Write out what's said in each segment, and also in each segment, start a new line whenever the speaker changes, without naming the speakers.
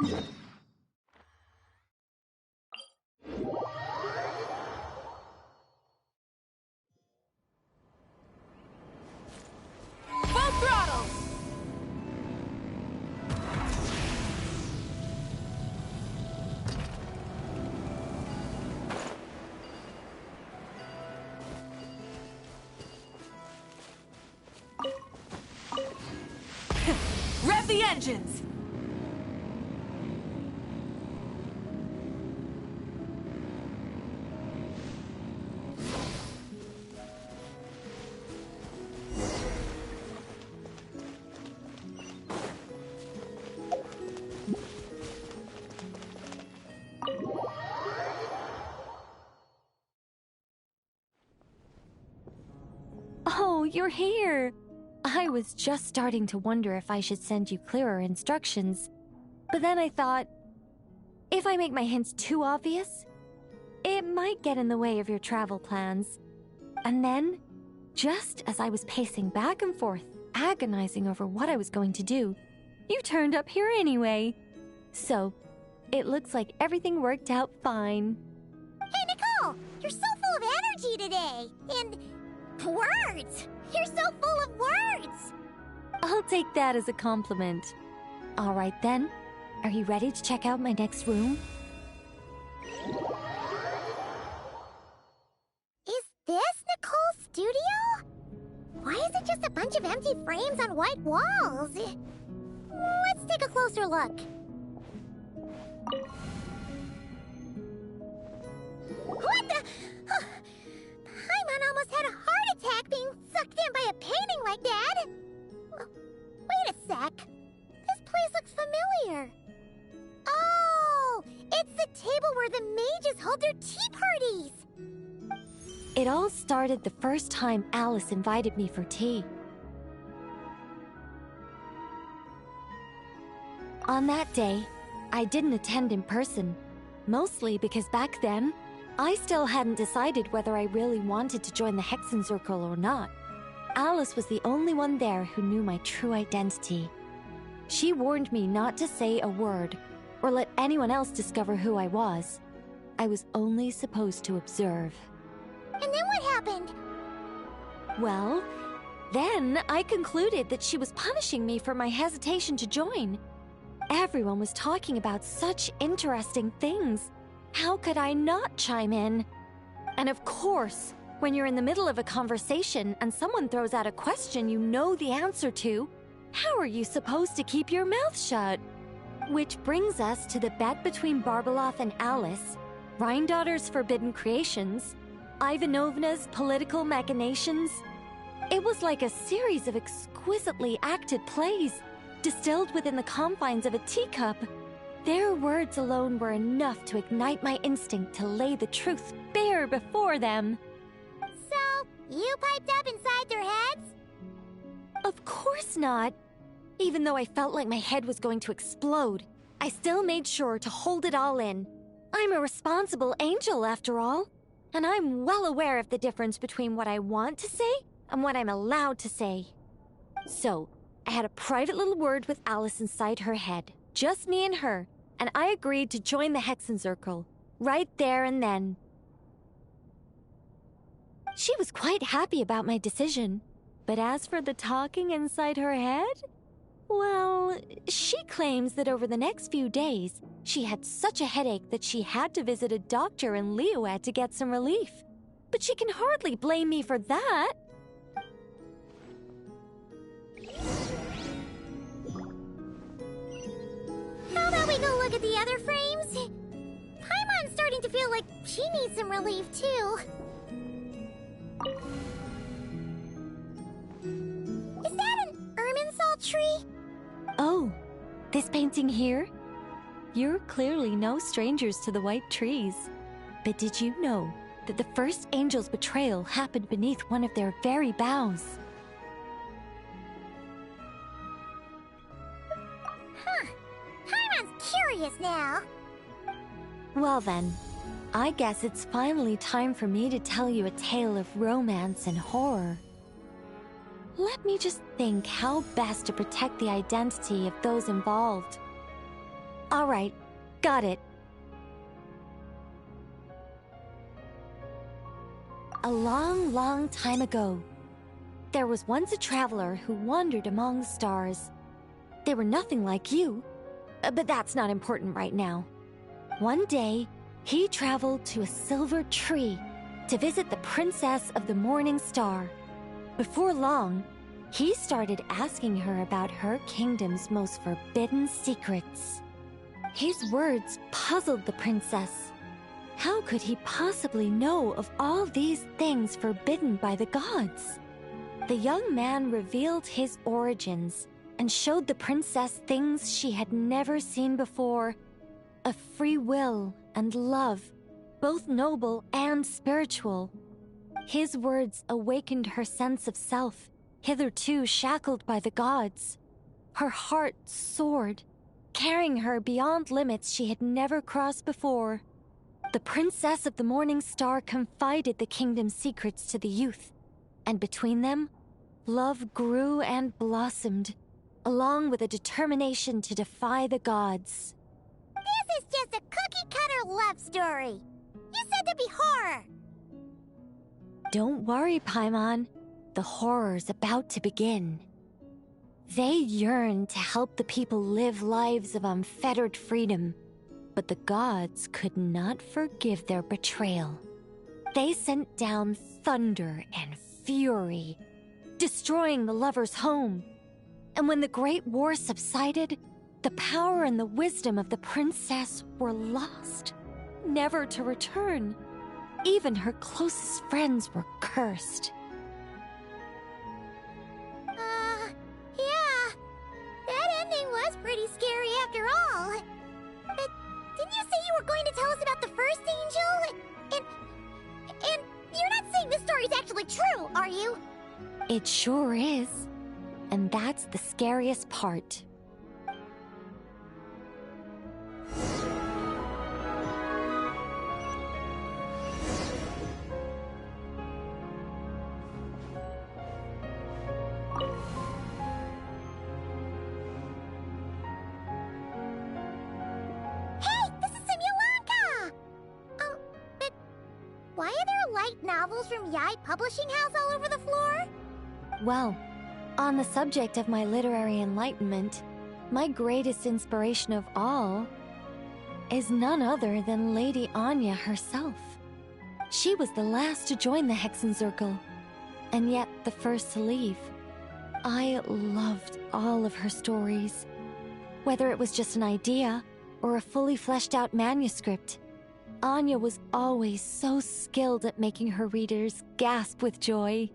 Full throttle! Rev the engines!
Oh, you're here! I was just starting to wonder if I should send you clearer instructions. But then I thought, if I make my hints too obvious, it might get in the way of your travel plans. And then, just as I was pacing back and forth, agonizing over what I was going to do, you turned up here anyway. So, it looks like everything worked out fine.
Hey, Nicole! You're so full of energy today! And words! You're so full of words!
I'll take that as a compliment. All right then, are you ready to check out my next room?
Is this Nicole's studio? Why is it just a bunch of empty frames on white walls? Let's take a closer look. What the? Paimon almost had a heart attack being sucked in by a painting like that. Wait a sec. This place looks familiar. Oh, it's the table where the mages hold their tea parties.
It all started the first time Alice invited me for tea. On that day, I didn't attend in person, mostly because back then, I still hadn't decided whether I really wanted to join the Hexenzirkel or not. Alice was the only one there who knew my true identity. She warned me not to say a word, or let anyone else discover who I was. I was only supposed to observe.
And then what happened?
Well, then I concluded that she was punishing me for my hesitation to join. Everyone was talking about such interesting things. How could I not chime in? And of course, when you're in the middle of a conversation and someone throws out a question you know the answer to, how are you supposed to keep your mouth shut? Which brings us to the bet between Barbeloth and Alice, Rhindaughter's forbidden creations, Ivanovna's political machinations. It was like a series of exquisitely acted plays, distilled within the confines of a teacup. Their words alone were enough to ignite my instinct to lay the truth bare before them.
So, you piped up inside their heads?
Of course not. Even though I felt like my head was going to explode, I still made sure to hold it all in. I'm a responsible angel, after all, and I'm well aware of the difference between what I want to say and what I'm allowed to say. So, I had a private little word with Alice inside her head, just me and her, and I agreed to join the Hexenzirkel, right there and then. She was quite happy about my decision, but as for the talking inside her head, well, she claims that over the next few days, she had such a headache that she had to visit a doctor in Liyue to get some relief. But she can hardly blame me for that.
How about we go look at the other frames? Paimon's starting to feel like she needs some relief, too. Is that an Irminsul tree?
Oh, this painting here? You're clearly no strangers to the white trees. But did you know that the first angel's betrayal happened beneath one of their very boughs?
Huh. Paimon's curious now.
Well then, I guess it's finally time for me to tell you a tale of romance and horror. Let me just think how best to protect the identity of those involved. All right, got it. A long, long time ago, there was once a traveler who wandered among the stars. They were nothing like you, but that's not important right now. One day, he traveled to a silver tree to visit the Princess of the Morning Star. Before long, he started asking her about her kingdom's most forbidden secrets. His words puzzled the princess. How could he possibly know of all these things forbidden by the gods? The young man revealed his origins and showed the princess things she had never seen before. A free will and love, both noble and spiritual. His words awakened her sense of self, hitherto shackled by the gods. Her heart soared, carrying her beyond limits she had never crossed before. The Princess of the Morning Star confided the kingdom's secrets to the youth, and between them, love grew and blossomed, along with a determination to defy the gods.
This is just a cookie-cutter love story. You said there'd be horror.
Don't worry, Paimon. The horror's about to begin. They yearned to help the people live lives of unfettered freedom, but the gods could not forgive their betrayal. They sent down thunder and fury, destroying the lovers' home. And when the Great War subsided, the power and the wisdom of the princess were lost, never to return. Even her closest friends were cursed.
Yeah. That ending was pretty scary after all. But didn't you say you were going to tell us about the first angel? And you're not saying this story's actually true, are you?
It sure is. And that's the scariest part.
Why are there light novels from Yai Publishing House all over the floor?
Well, on the subject of my literary enlightenment, my greatest inspiration of all is none other than Lady Anya herself. She was the last to join the Hexenzirkel, and yet the first to leave. I loved all of her stories, whether it was just an idea or a fully fleshed out manuscript. Anya was always so skilled at making her readers gasp with joy.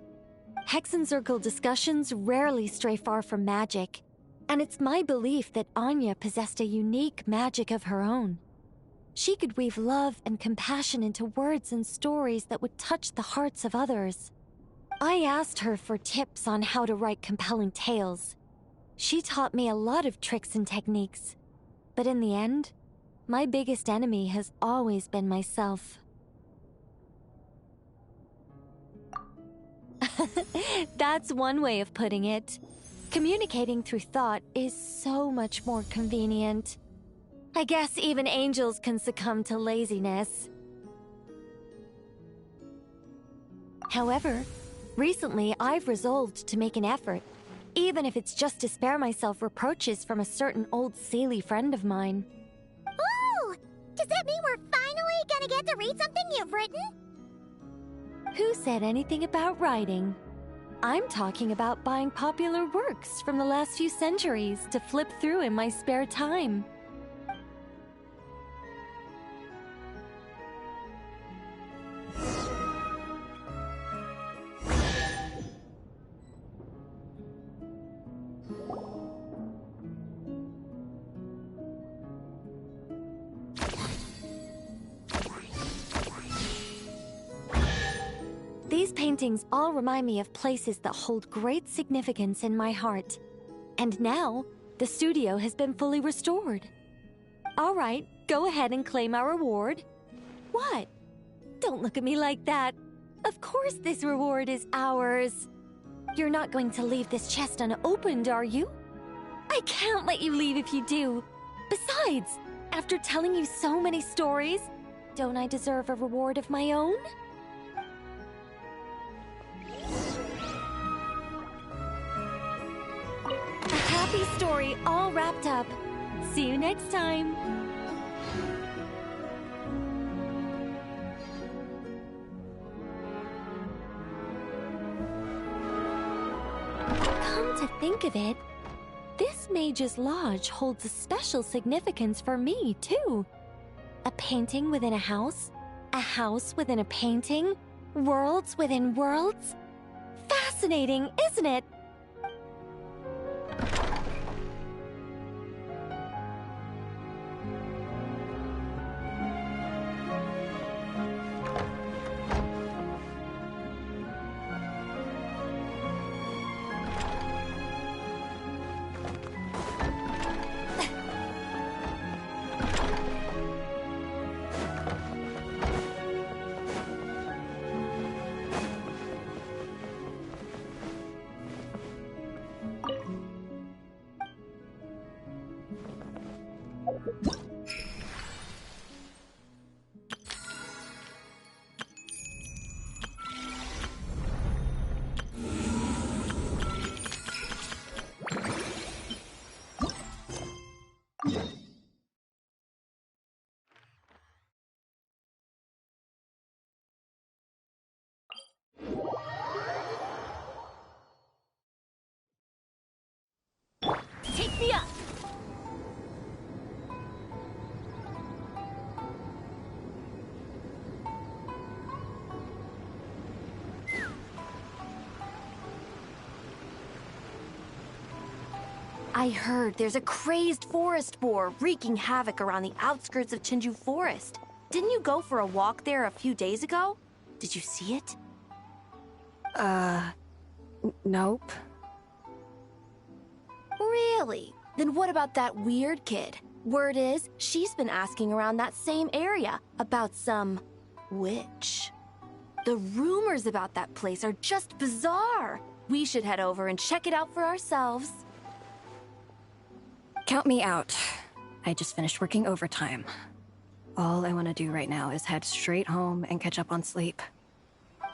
Hexenzirkel discussions rarely stray far from magic, and it's my belief that Anya possessed a unique magic of her own. She could weave love and compassion into words and stories that would touch the hearts of others. I asked her for tips on how to write compelling tales. She taught me a lot of tricks and techniques, but in the end, my biggest enemy has always been myself. That's one way of putting it. Communicating through thought is so much more convenient. I guess even angels can succumb to laziness. However, recently I've resolved to make an effort, even if it's just to spare myself reproaches from a certain old Seelie friend of mine.
Oh! Does that mean we're finally gonna get to read something you've written?
Who said anything about writing? I'm talking about buying popular works from the last few centuries to flip through in my spare time. These paintings all remind me of places that hold great significance in my heart. And now, the studio has been fully restored. All right, go ahead and claim our reward. What? Don't look at me like that. Of course this reward is ours. You're not going to leave this chest unopened, are you? I can't let you leave if you do. Besides, after telling you so many stories, don't I deserve a reward of my own? A happy story all wrapped up. See you next time. Come to think of it, this Mage's Lodge holds a special significance for me, too. A painting within a house within a painting, worlds within worlds. Fascinating, isn't it? Take me up!
I heard there's a crazed forest boar wreaking havoc around the outskirts of Chinju Forest. Didn't you go for a walk there a few days ago? Did you see it?
Nope.
Really? Then what about that weird kid? Word is, she's been asking around that same area about some witch. The rumors about that place are just bizarre. We should head over and check it out for ourselves.
Count me out. I just finished working overtime. All I want to do right now is head straight home and catch up on sleep.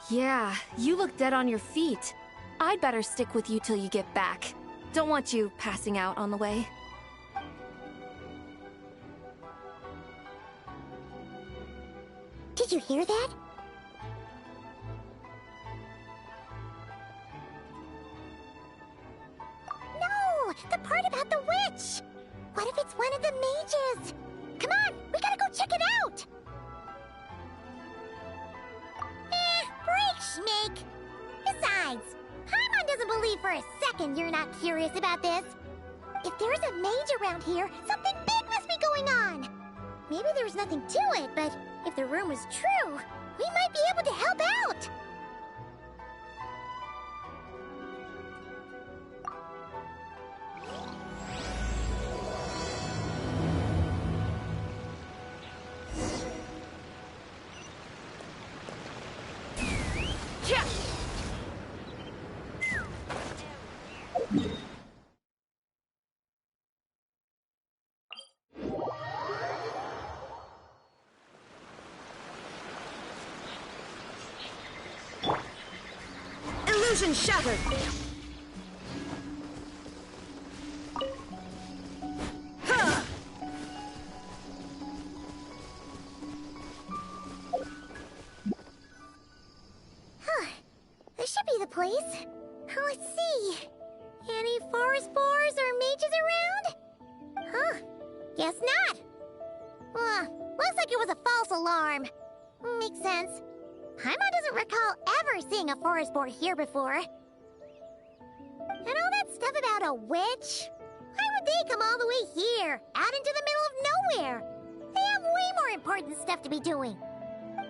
Yeah, you look dead on your feet. I'd better stick with you till you get back. Don't want you passing out on the way.
Did you hear that? No! The part about the witch! What if it's one of the mages? Come on, we gotta go check it out! Break, Schmake! Besides, Paimon doesn't believe for a second you're not curious about this. If there's a mage around here, something big must be going on! Maybe there's nothing to it, but if the rumor's true, we might be able to help out!
Illusion shattered!
This should be the place. Let's see. Any forest boars or mages around? Huh. Guess not. Looks like it was a false alarm. Makes sense. Paimon doesn't recall ever seeing a forest boar here before. And all that stuff about a witch? Why would they come all the way here, out into the middle of nowhere? They have way more important stuff to be doing.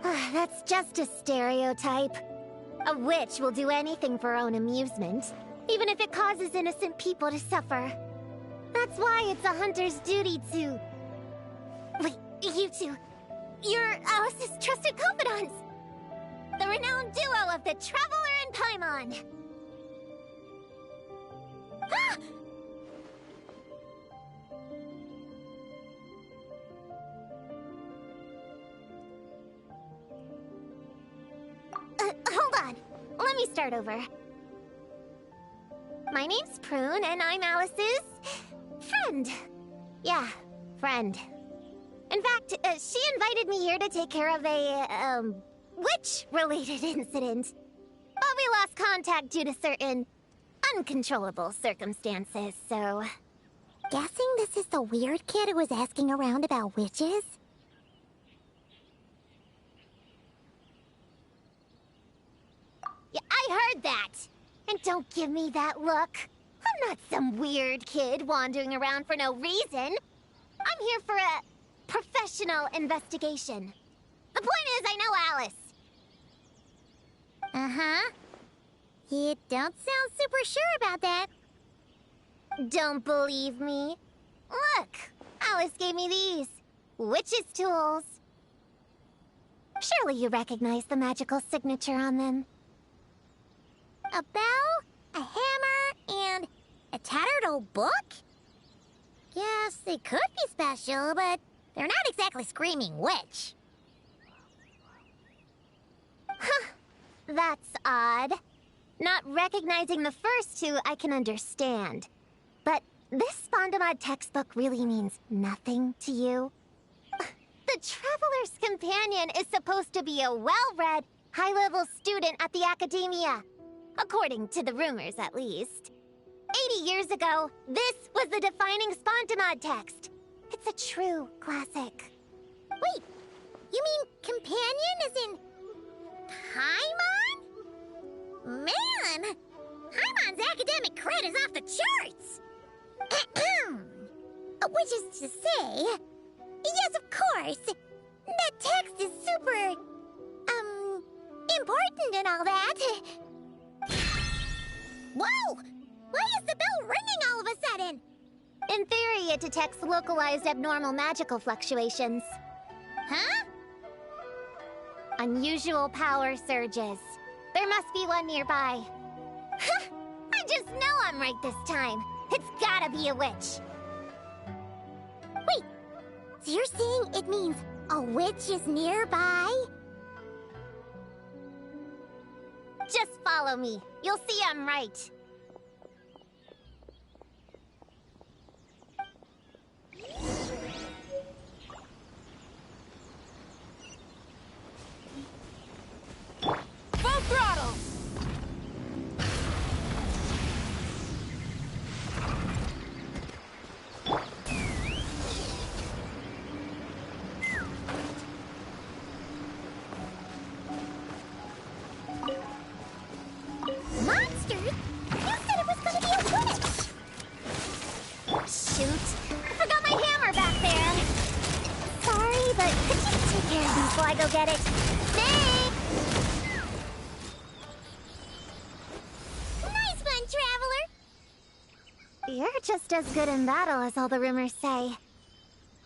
That's just a stereotype. A witch will do anything for her own amusement, even if it causes innocent people to suffer. That's why it's a hunter's duty to... Wait, you two. You're Alice's trusted confidants. The renowned duo of the Traveler and Paimon. start over. My name's Prune, and I'm Alice's friend. Yeah, friend. In fact, she invited me here to take care of a, witch-related incident. But we lost contact due to certain uncontrollable circumstances, so... Guessing this is the weird kid who was asking around about witches? Yeah, I heard that! And don't give me that look. I'm not some weird kid wandering around for no reason. I'm here for a professional investigation. The point is, I know Alice. Uh-huh. You don't sound super sure about that. Don't believe me? Look, Alice gave me these. Witch's tools. Surely you recognize the magical signature on them. A bell, a hammer, and a tattered old book? Yes, they could be special, but they're not exactly screaming witch. Huh, that's odd. Not recognizing the first two I can understand. But this Spondamod textbook really means nothing to you? The Traveler's Companion is supposed to be a well-read, high-level student at the Academia. According to the rumors, at least. 80 years ago, this was the defining Spondamod text. It's a true classic. Wait, you mean companion as in... Paimon? Man! Paimon's academic cred is off the charts! Which is to say... Yes, of course! That text is super... important and all that. Whoa! Why is the bell ringing all of a sudden? In theory, it detects localized abnormal magical fluctuations. Huh? Unusual power surges. There must be one nearby. I just know I'm right this time. It's gotta be a witch. Wait, so you're saying it means a witch is nearby? Just follow me. You'll see I'm right.
Full throttle!
Monsters? You said it was gonna be a witch! Shoot, I forgot my hammer back there. Sorry, but could you take care of these while I go get it? Thanks! Nice one, Traveler! You're just as good in battle as all the rumors say.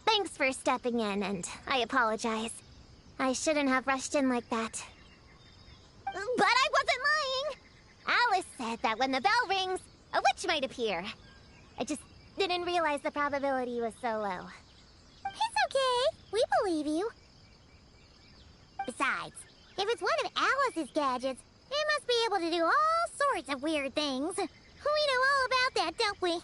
Thanks for stepping in, and I apologize. I shouldn't have rushed in like that. But I wasn't lying! Alice said that when the bell rings, a witch might appear. I just didn't realize the probability was so low. It's okay. We believe you. Besides, if it's one of Alice's gadgets, it must be able to do all sorts of weird things. We know all about that, don't we?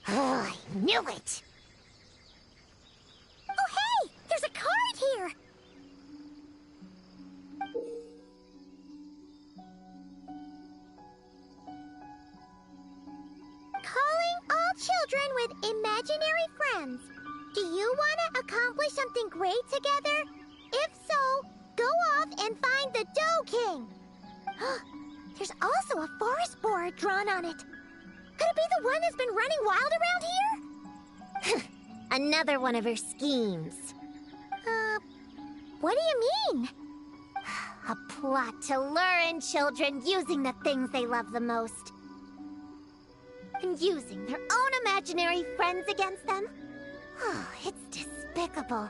Oh, I knew it! Oh, hey! There's a card here! Calling all children with imaginary friends. Do you want to accomplish something great together? If so, go off and find the Dough King. There's also a forest board drawn on it. Could it be the one that's been running wild around here? Another one of her schemes. What do you mean? A plot to lure in children using the things they love the most. And using their own imaginary friends against them? Oh, it's despicable,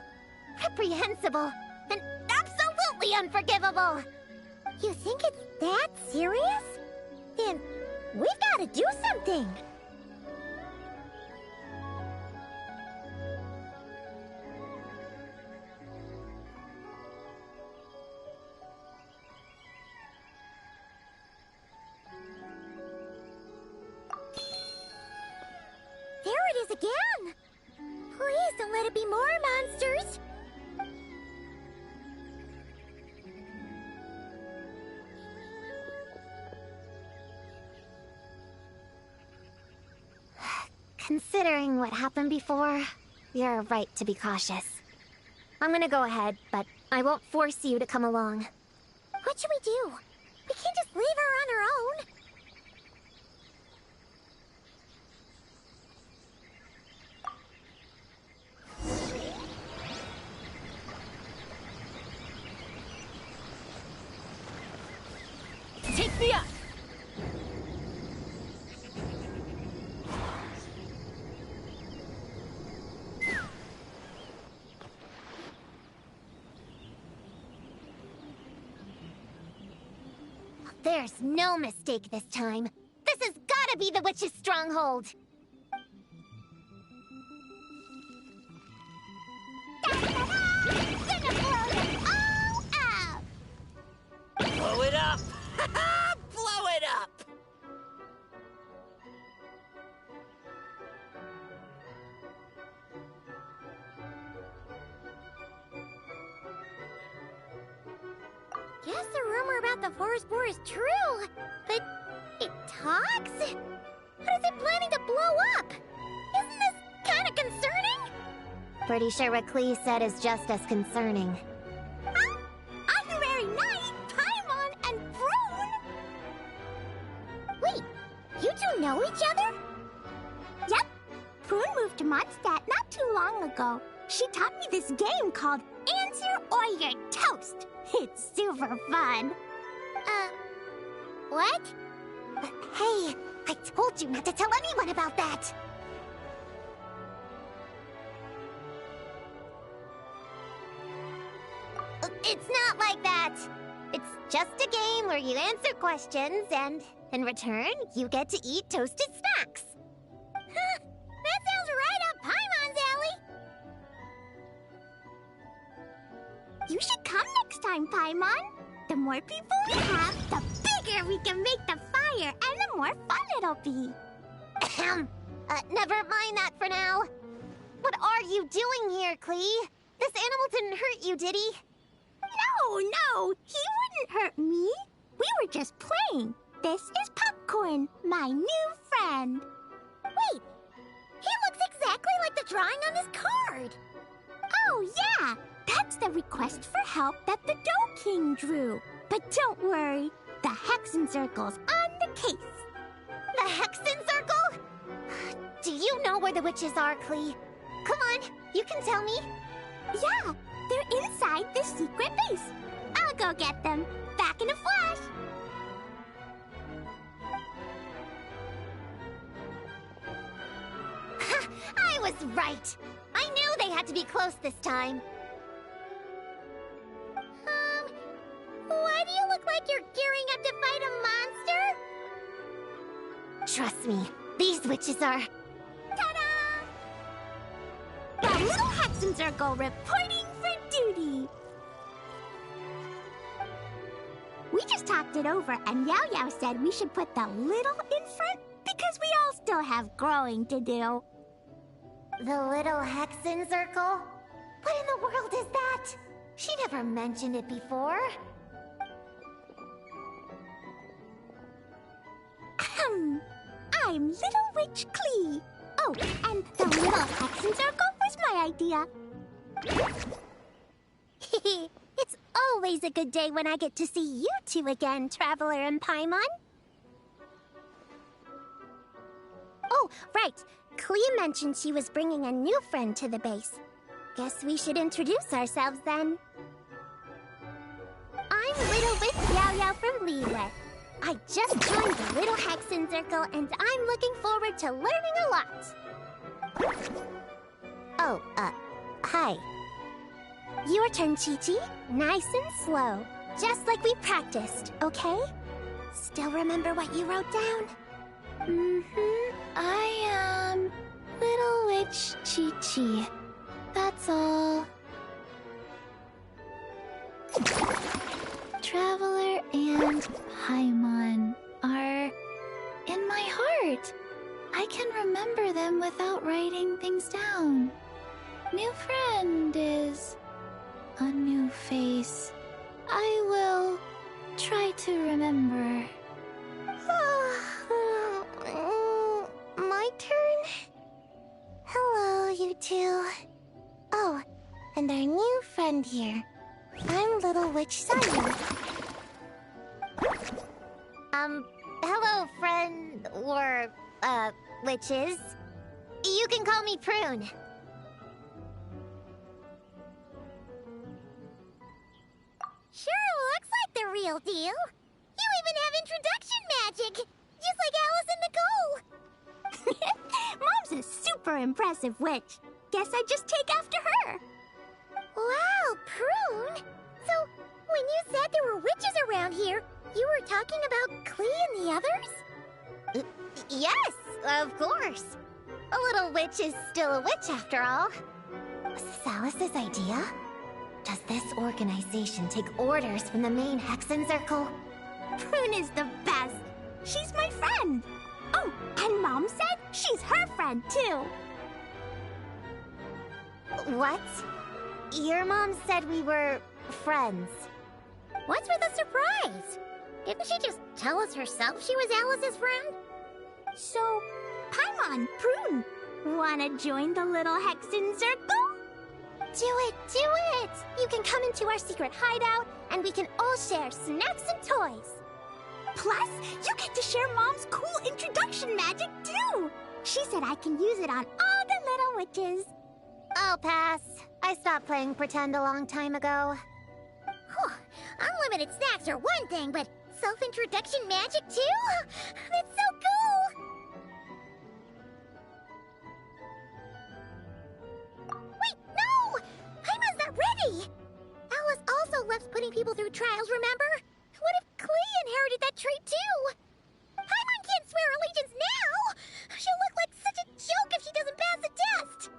reprehensible, and absolutely unforgivable! You think it's that serious? Then we've got to do something! place again! Please don't let it be more monsters!
Considering what happened before, you're right to be cautious. I'm gonna go ahead, but I won't force you to come along.
What should we do? We can't just leave her on her own.
Take me up!
There's no mistake this time. This has gotta be the witch's stronghold. Da-da-da! Gonna blow them all up!
Blow it up! Blow it up!
Guess the rumor about the forest boar is true. But it talks? What is it planning to blow up? Isn't this kind of concerning?
Pretty sure what Klee said is just as concerning.
Huh? Honorary Knight, Paimon, and Brune? Wait, you two know each other? Yep. Brune moved to Mondstadt not too long ago. She taught me this game called Answer or You're Toast. It's super fun. What? Hey, I told you not to tell anyone about that. It's not like that. It's just a game where you answer questions and, in return, you get to eat toasted snacks. Huh, that sounds right up Paimon's alley. You should come next time, Paimon. The more people we have, the bigger we can make the fire, and the more fun it'll be. Never mind that for now. What are you doing here, Klee? This animal didn't hurt you, did he? No, he wouldn't hurt me. We were just playing. This is Popcorn, my new friend. Wait, he looks exactly like the drawing on this card. Oh, yeah. That's the request for help that the Dough King drew. But don't worry, the Hexenzirkel's on the case. The Hexenzirkel? Do you know where the witches are, Klee? Come on, you can tell me. Yeah, they're inside the secret base. I'll go get them. Back in a flash. I was right. I knew they had to be close this time. Why do you look like you're gearing up to fight a monster?
Trust me, these witches are...
Ta-da! The little Hexenzirkel reporting for duty. We just talked it over, and Yao Yao said we should put the little in front because we all still have growing to do.
The little Hexenzirkel? What in the world is that? She never mentioned it before.
I'm Little Witch Klee. Oh, and the little Hexenzirkel was my idea. It's always a good day when I get to see you two again, Traveler and Paimon. Oh, right. Klee mentioned she was bringing a new friend to the base. Guess we should introduce ourselves then. I'm Little Witch Yao Yao from Liyue. I just joined the Little Hexenzirkel, and I'm looking forward to learning a lot.
Oh, hi.
Your turn, Chi-Chi. Nice and slow. Just like we practiced, okay? Still remember what you wrote down?
I am Little Witch Chi-Chi. That's all. Traveler and Paimon are in my heart. I
can remember them without writing things down. New friend is a new face. I will try to remember. My turn? Hello, you two. Oh, and our new friend here. I'm Little Witch Saya. Hello, friend, or, witches. You can call me Prune. Sure looks like the real deal. You even have introduction magic, just like Alice and Nicole. Mom's a super impressive witch. Guess I just take after her. Wow, Prune. So, when you said there were witches around here, you were talking about Klee and the others? Yes, of course. A little witch is still a witch after all. Was this Alice's idea? Does this organization take orders from the main Hexenzirkel? Prune is the best. She's my friend. Oh, and Mom said she's her friend too. What? Your mom said we were friends. What's with the surprise? Didn't she just tell us herself she was Alice's friend? So, Paimon, Prune, wanna join the little Hexenzirkel? Do it, do it! You can come into our secret hideout, and we can all share snacks and toys. Plus, you get to share Mom's cool introduction magic, too! She said I can use it on all the little witches. I'll pass. I stopped playing pretend a long time ago. Unlimited snacks are one thing, but self-introduction magic, too? That's so cool! Wait, no! Paimon's not ready! Alice also loves putting people through trials, remember? What if Klee inherited that trait too? Paimon can't swear allegiance now! She'll look like such a joke if she doesn't pass the test!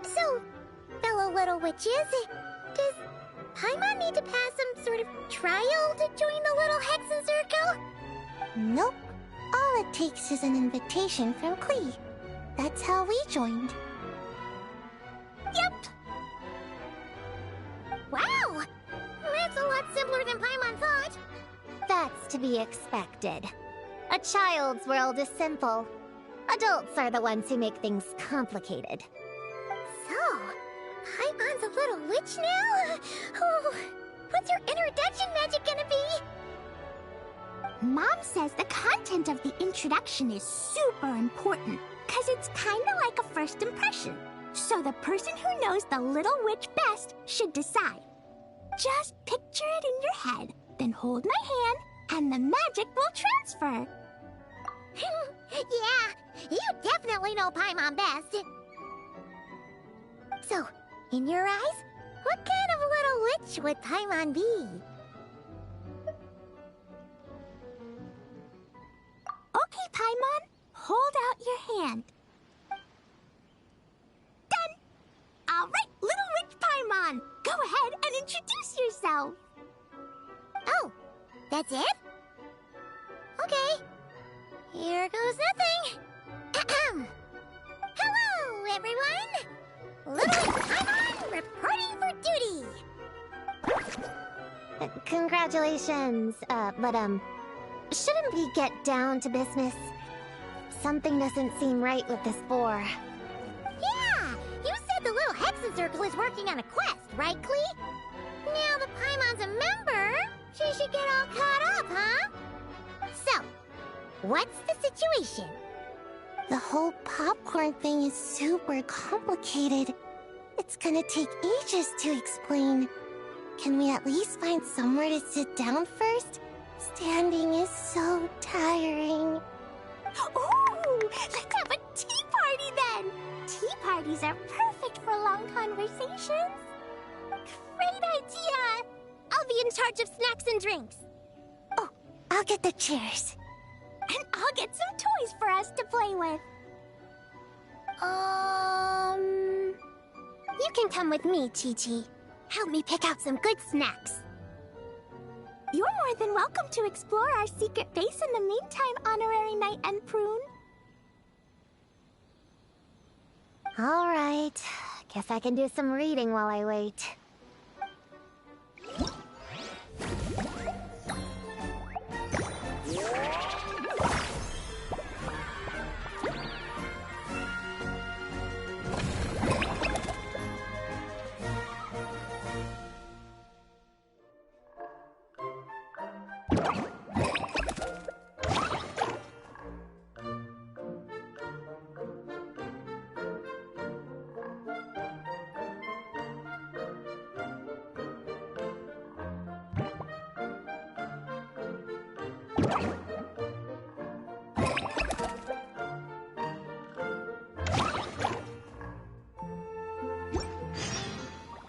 So, fellow little witches, does Paimon need to pass some sort of trial to join the little Hexenzirkel? Nope. All it takes is an invitation from Klee. That's how we joined. Yep. Wow! That's a lot simpler than Paimon thought. That's to be expected. A child's world is simple. Adults are the ones who make things complicated. So, Paimon's a little witch now? Oh, what's her introduction magic gonna be? Mom says the content of the introduction is super important, because it's kind of like a first impression. So the person who knows the little witch best should decide. Just picture it in your head, then hold my hand, and the magic will transfer. Yeah, you definitely know Paimon best. So, in your eyes, what kind of little witch would Paimon be? Okay, Paimon, hold out your hand. Done! All right, little witch Paimon, go ahead and introduce yourself. Oh, that's it? Okay. Here goes nothing. Hello, everyone! Little Paimon reporting for duty. Congratulations, but shouldn't we get down to business? Something doesn't seem right with this boar. Yeah, you said the little Hexenzirkel is working on a quest, right, Klee? Now that Paimon's a member, she should get all caught up, huh? So, what's the situation? The whole popcorn thing is super complicated. It's gonna take ages to explain. Can we at least find somewhere to sit down first? Standing is so tiring. Ooh, let's have a tea party then! Tea parties are perfect for long conversations. Great idea! I'll be in charge of snacks and drinks. Oh, I'll get the chairs. And I'll get some toys for us to play with. You can come with me, Chi-Chi. Help me pick out some good snacks. You're more than welcome to explore our secret base in the meantime, Honorary Knight and Prune. All right. Guess I can do some reading while I wait.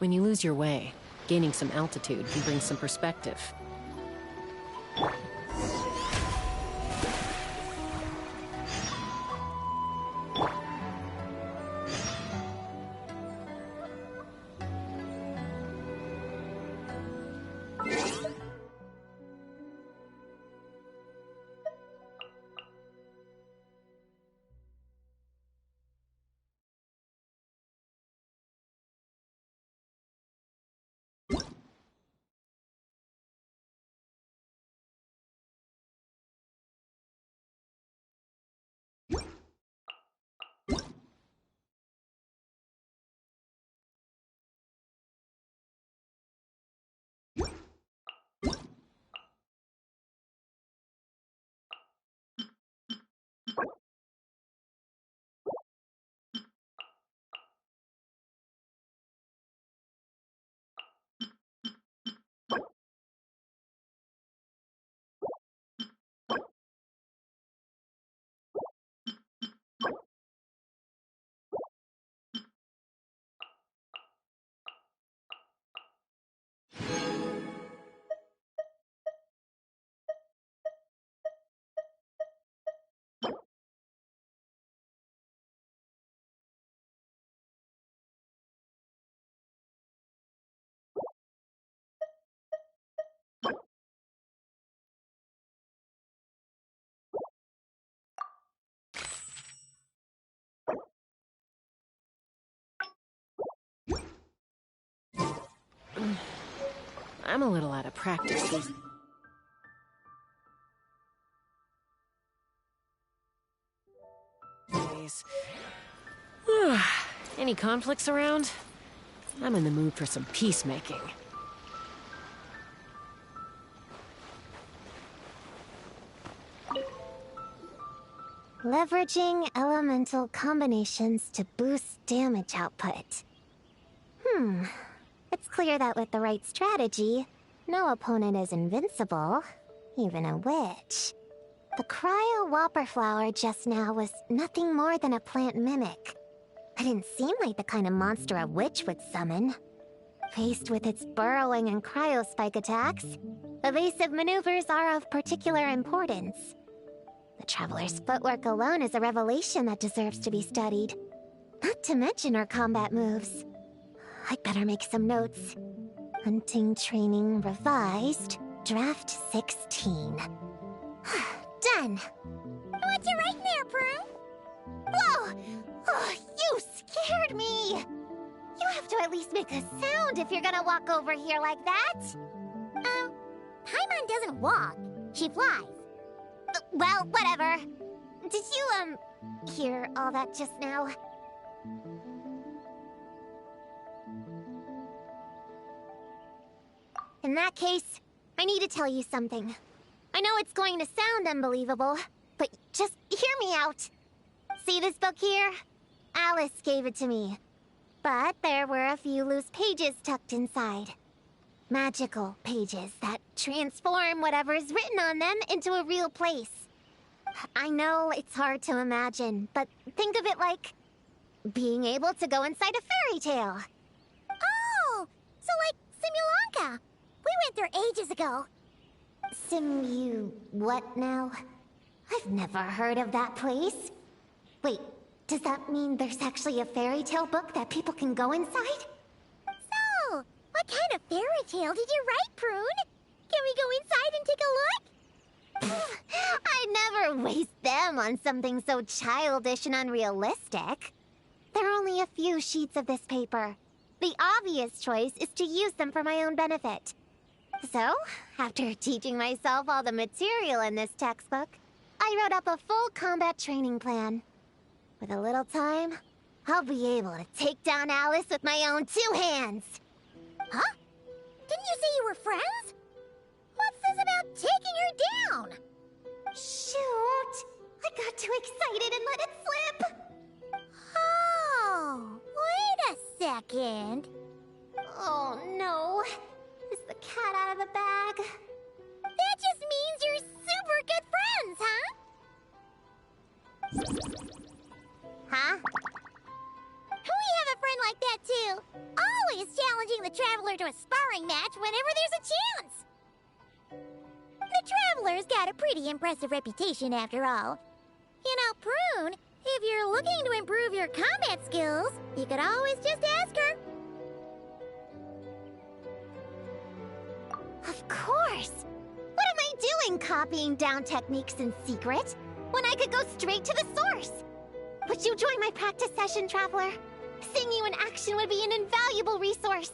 When you lose your way, gaining some altitude can bring some perspective. I'm a little out of practice these days. Any conflicts around? I'm in the mood for some peacemaking.
Leveraging elemental combinations to boost damage output. It's clear that with the right strategy, no opponent is invincible, even a witch. The cryo whopper flower just now was nothing more than a plant mimic. It didn't seem like the kind of monster a witch would summon. Faced with its burrowing and cryospike attacks, evasive maneuvers are of particular importance. The Traveler's footwork alone is a revelation that deserves to be studied. Not to mention her combat moves. I'd better make some notes. Hunting Training Revised, Draft 16. Done! What's you right there, Prue? Whoa! Oh, you scared me! You have to at least make a sound if you're gonna walk over here like that. Paimon doesn't walk. She flies. Well, whatever. Did you, hear all that just now? In that case, I need to tell you something. I know it's going to sound unbelievable, but just hear me out. See this book here? Alice gave it to me. But there were a few loose pages tucked inside. Magical pages that transform whatever's written on them into a real place. I know it's hard to imagine, but think of it like being able to go inside a fairy tale. Oh, so like Simulanka. We went there ages ago. what now? I've never heard of that place. Wait, Does that mean there's actually a fairy tale book that people can go inside? So, what kind of fairy tale did you write, Prune? Can we go inside and take a look? I'd never waste them on something so childish and unrealistic. There are only a few sheets of this paper. The obvious choice is to use them for my own benefit. So, after teaching myself all the material in this textbook, I wrote up a full combat training plan. With a little time, I'll be able to take down Alice with my own 2 hands. Huh? Didn't you say you were friends? What's this about taking her down? Shoot! I got too excited and let it slip! Oh, wait a second. Oh no. Is the cat out of the bag? That just means you're super good friends, huh? Huh? We have a friend like that too. Always challenging the Traveler to a sparring match whenever there's a chance. The Traveler's got a pretty impressive reputation after all. You know, Prune, if you're looking to improve your combat skills, you could always just ask her. Of course! What am I doing copying down techniques in secret, when I could go straight to the source? Would you join my practice session, Traveler? Seeing you in action would be an invaluable resource.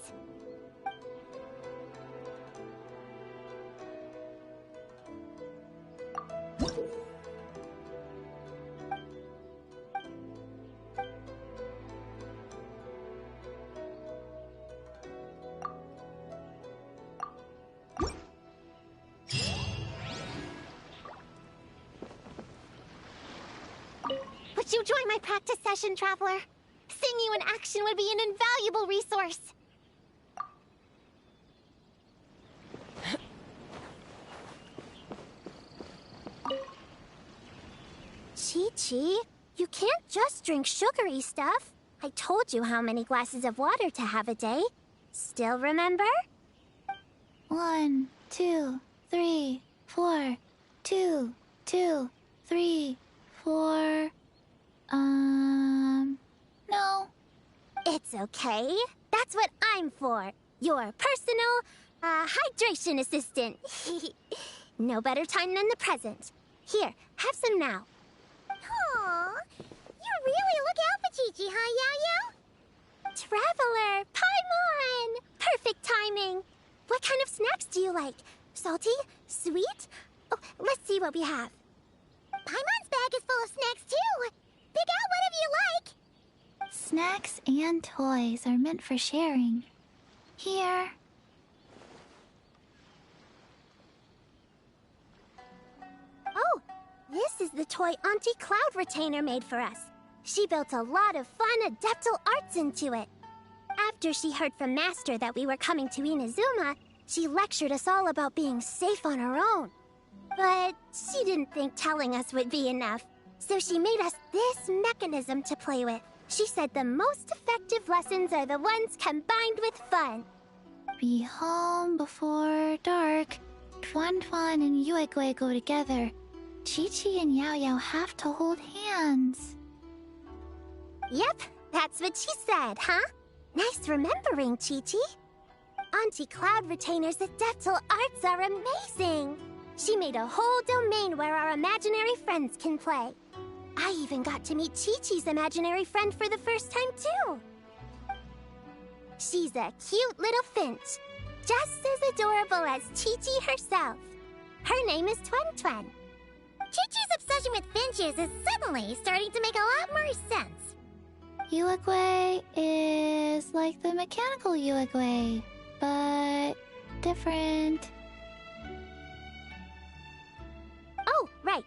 Would you join my practice session, Traveler? Seeing you in action would be an invaluable resource. Chi-Chi, you can't just drink sugary stuff. I told you how many glasses of water to have a day. Still remember?
1, 2, 3, 4. 2, 2, 3, 4. No.
It's okay. That's what I'm for. Your personal, hydration assistant. No better time than the present. Here, have some now. Aw, you really look out for Chi-Chi, huh, Yao Yao? Traveler, Paimon! Perfect timing. What kind of snacks do you like? Salty? Sweet? Oh, let's see what we have. Paimon's bag is full of snacks, too. Pick out whatever you like.
Snacks and toys are meant for sharing. Here.
Oh, this is the toy Auntie Cloud Retainer made for us. She built a lot of fun adeptal arts into it. After she heard from Master that we were coming to Inazuma, she lectured us all about being safe on her own. But she didn't think telling us would be enough, so she made us this mechanism to play with. She said the most effective lessons are the ones combined with fun.
Be home before dark. Tuan Tuan and Yuegui go together. Chi-Chi and Yao Yao have to hold hands.
Yep, that's what she said, huh? Nice remembering, Chi-Chi. Auntie Cloud Retainer's adeptal arts are amazing. She made a whole domain where our imaginary friends can play. I even got to meet Chi-Chi's imaginary friend for the first time, too. She's a cute little finch, just as adorable as Chi-Chi herself. Her name is Tuan Tuan. Chi-Chi's obsession with finches is suddenly starting to make a lot more sense.
Yuegui is like the mechanical Yuegui, but different.
Oh, right.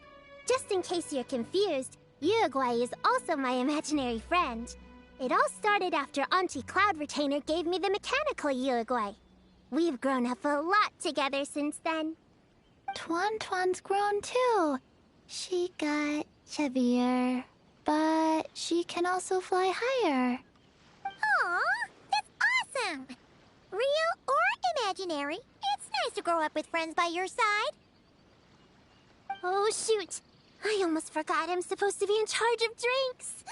Just in case you're confused, Yuegui is also my imaginary friend. It all started after Auntie Cloud Retainer gave me the mechanical Yuegui. We've grown up a lot together since then.
Tuan Tuan's grown too. She got chubbier, but she can also fly higher.
Aw, that's awesome! Real or imaginary, it's nice to grow up with friends by your side. Oh, shoot. I almost forgot I'm supposed to be in charge of drinks.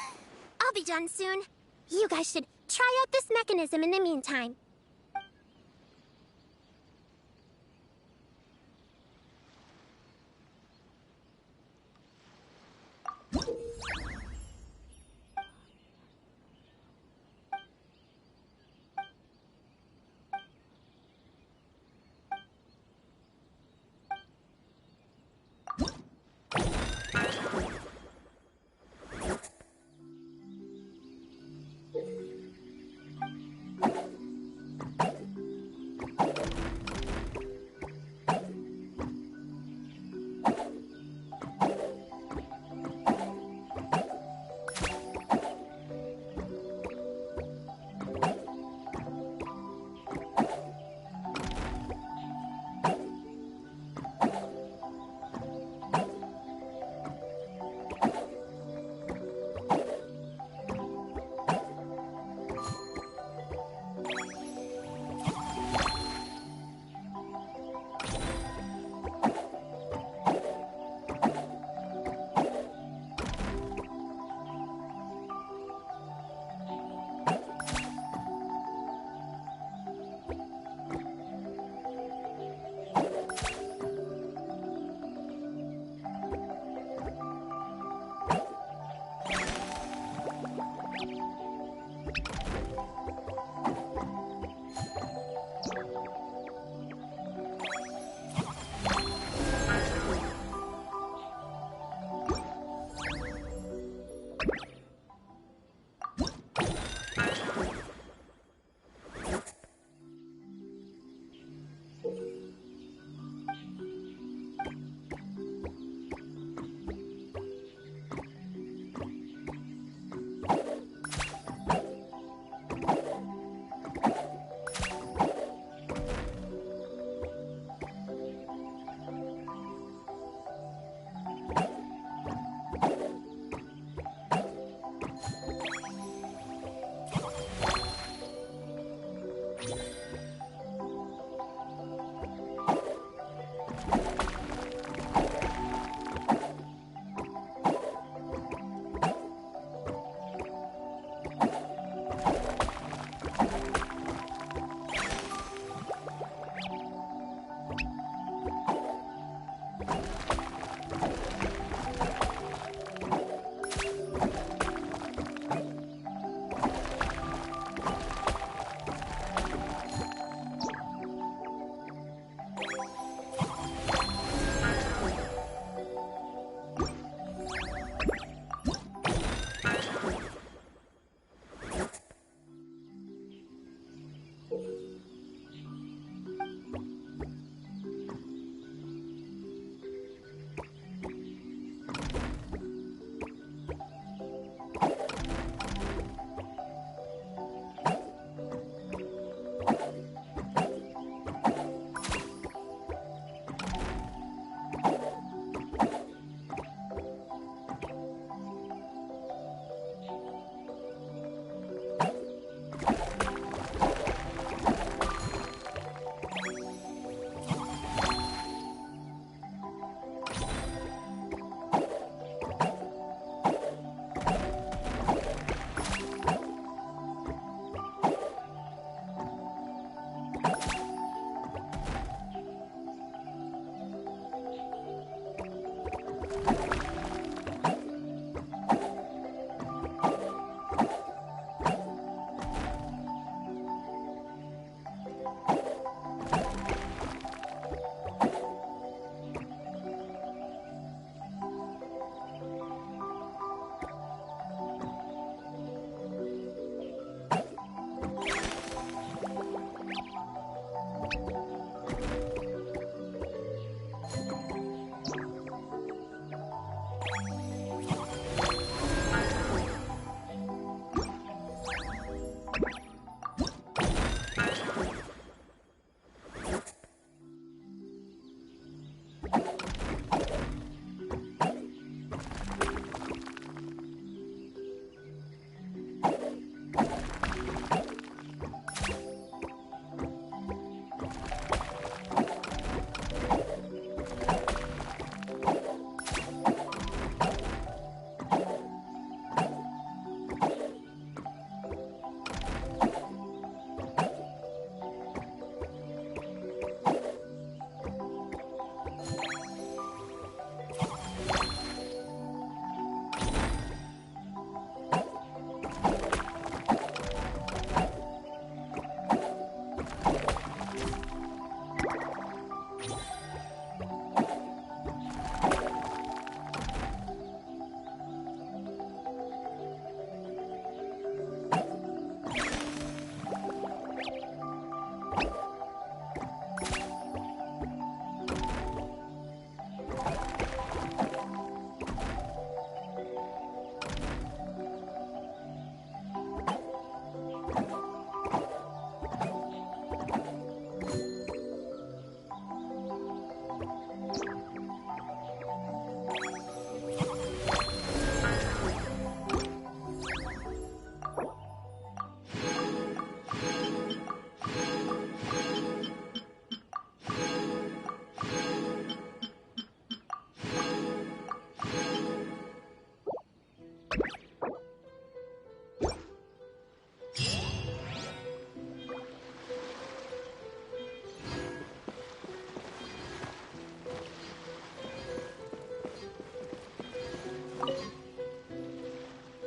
I'll be done soon. You guys should try out this mechanism in the meantime.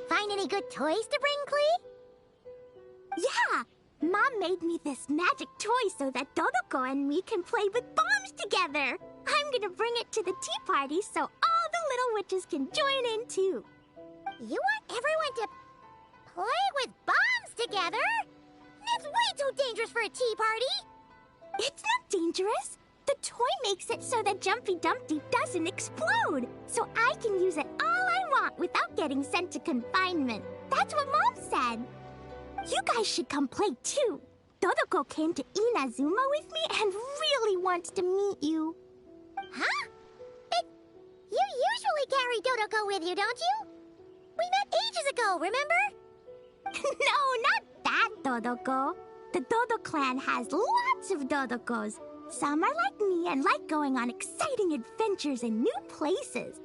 Find any good toys to bring, Klee? Yeah! Mom made me this magic toy so that Dodoko and me can play with bombs together. I'm gonna bring it to the tea party so all the little witches can join in too. You want everyone to play with bombs together? It's way too dangerous for a tea party. It's not dangerous. The toy makes it so that Jumpy Dumpty doesn't explode, so I can use it all I want without getting sent to confinement. That's what Mom said. You guys should come play too. Dodoko came to Inazuma with me and really wants to meet you. Huh? But you usually carry Dodoko with you, don't you? We met ages ago, remember? No, not that Dodoko. The Dodo clan has lots of Dodokos. Some are like me and like going on exciting adventures in new places.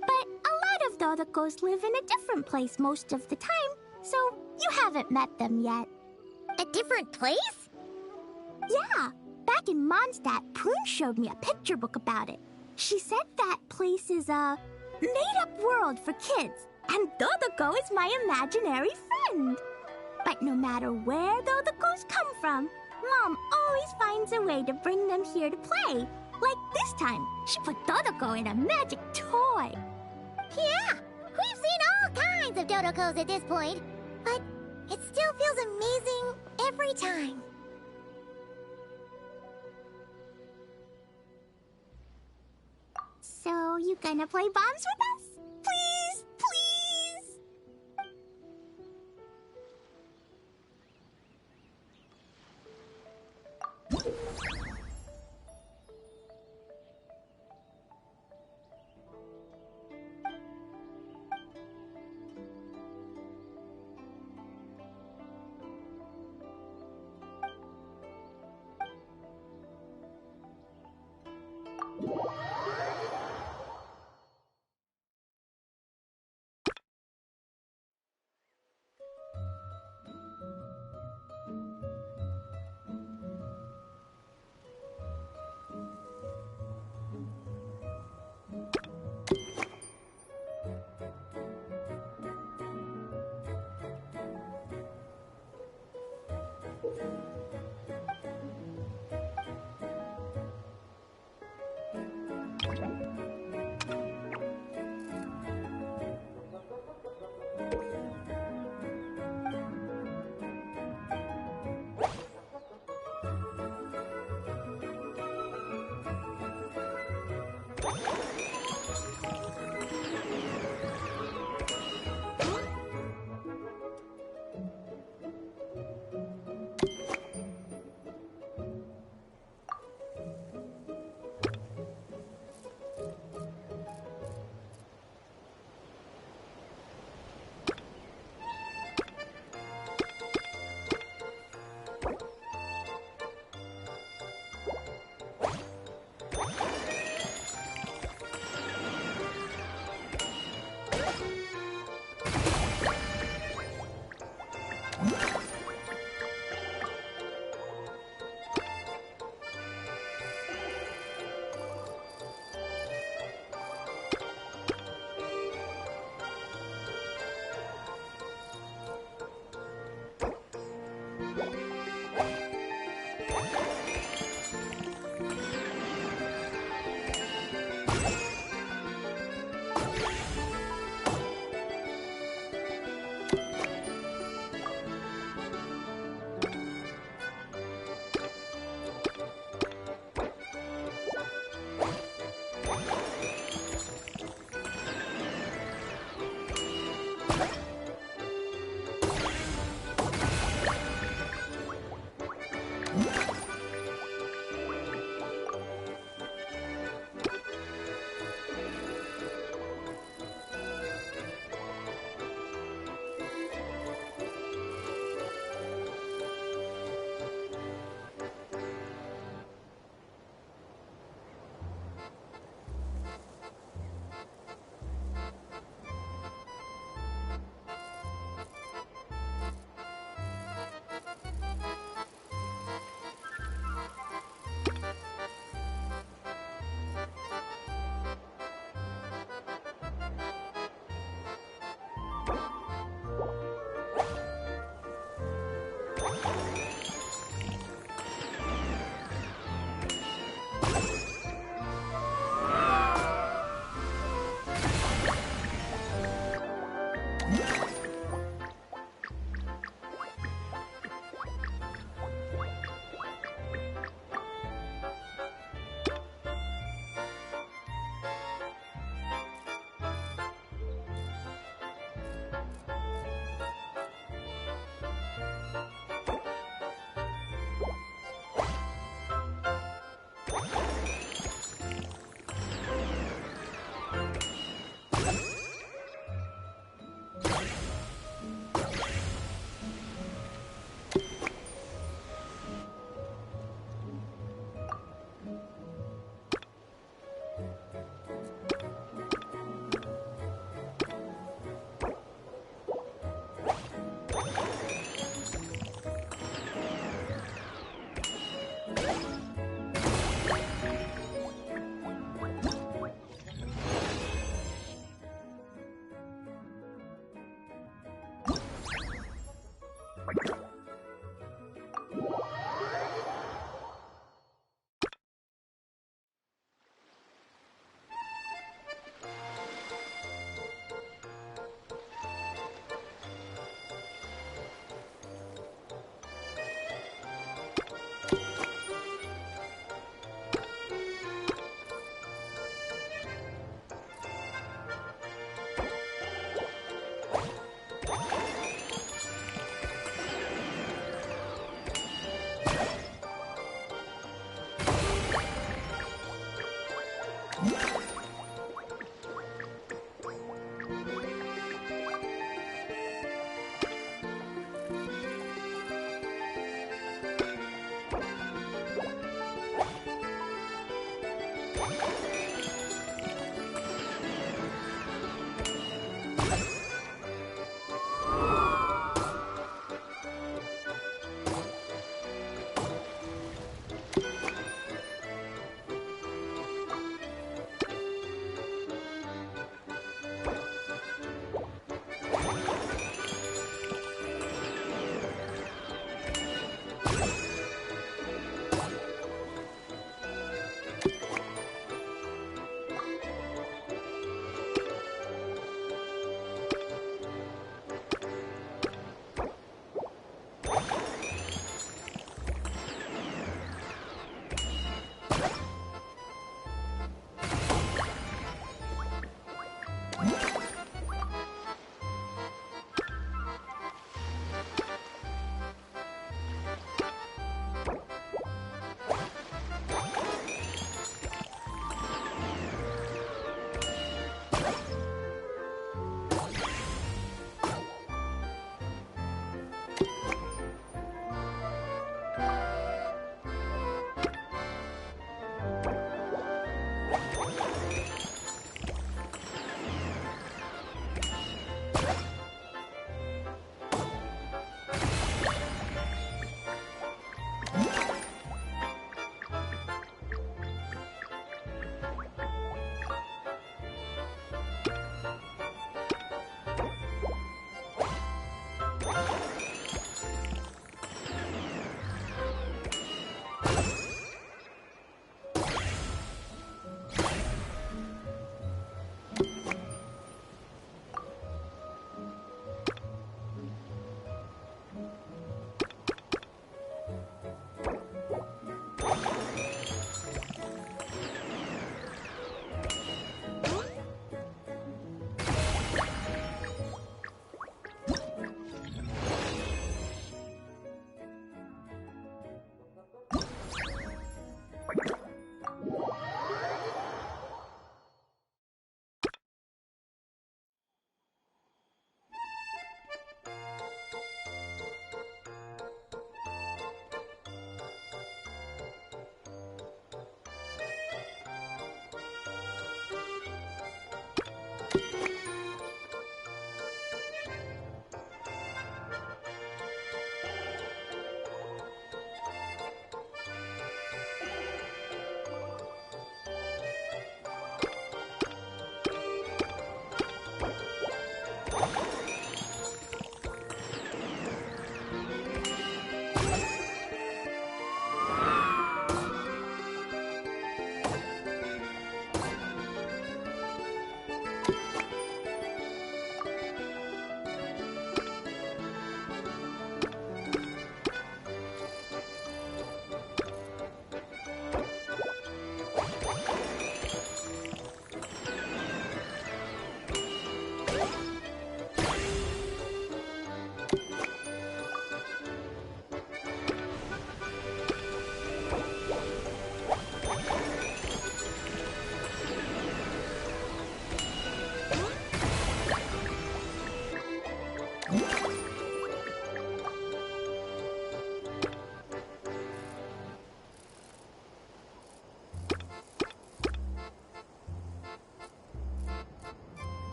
But a lot of Dodokos live in a different place most of the time, so you haven't met them yet. A different place? Yeah. Back in Mondstadt, Prune showed me a picture book about it. She said that place is a made-up world for kids, and Dodoko is my imaginary friend. But no matter where Dodokos come from, Mom always finds a way to bring them here to play. Like this time, she put Dodoko in a magic toy. Yeah, we've seen all kinds of Dodokos at this point, but it still feels amazing every time. So, you gonna play bombs with us? Please, please!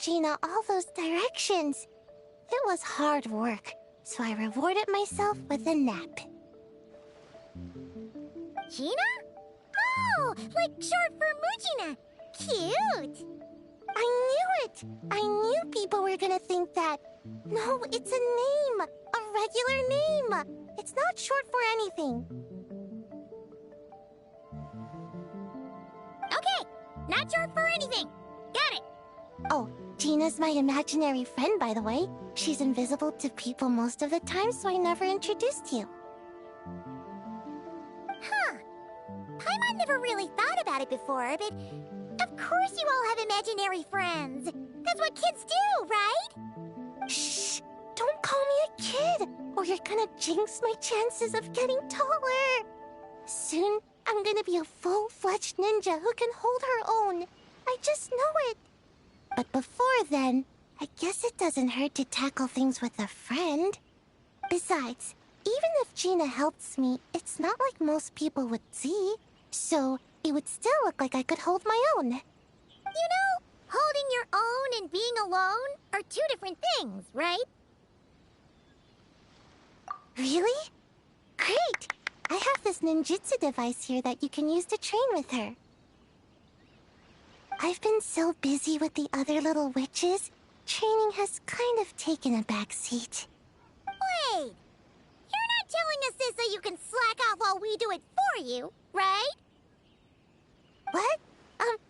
Gina all those directions. It was hard work, so I rewarded myself with a nap. Gina? Oh, like short for Mujina. Cute. I knew it. I knew people were gonna think that. No, it's a name. A regular name. It's not short for anything. Okay, not short for anything. Got it. Oh, Gina's my imaginary friend, by the way. She's invisible to people most of the time, so I never introduced you. Huh. Paimon never really thought about it before, but of course you all have imaginary friends. That's what kids do, right? Shh! Don't call me a kid, or you're gonna jinx my chances of getting taller. Soon, I'm gonna be a full-fledged ninja who can hold her own. I just know it. But before then, I guess it doesn't hurt to tackle things with a friend. Besides, even if Gina helps me, it's not like most people would see. So, it would still look like I could hold my own. You know, holding your own and being alone are two different things, right? Really? Great! I have this ninjutsu device here that you can use to train with her. I've been so busy with the other little witches, training has kind of taken a backseat. Wait! You're not telling us this so you can slack off while we do it for you, right? What?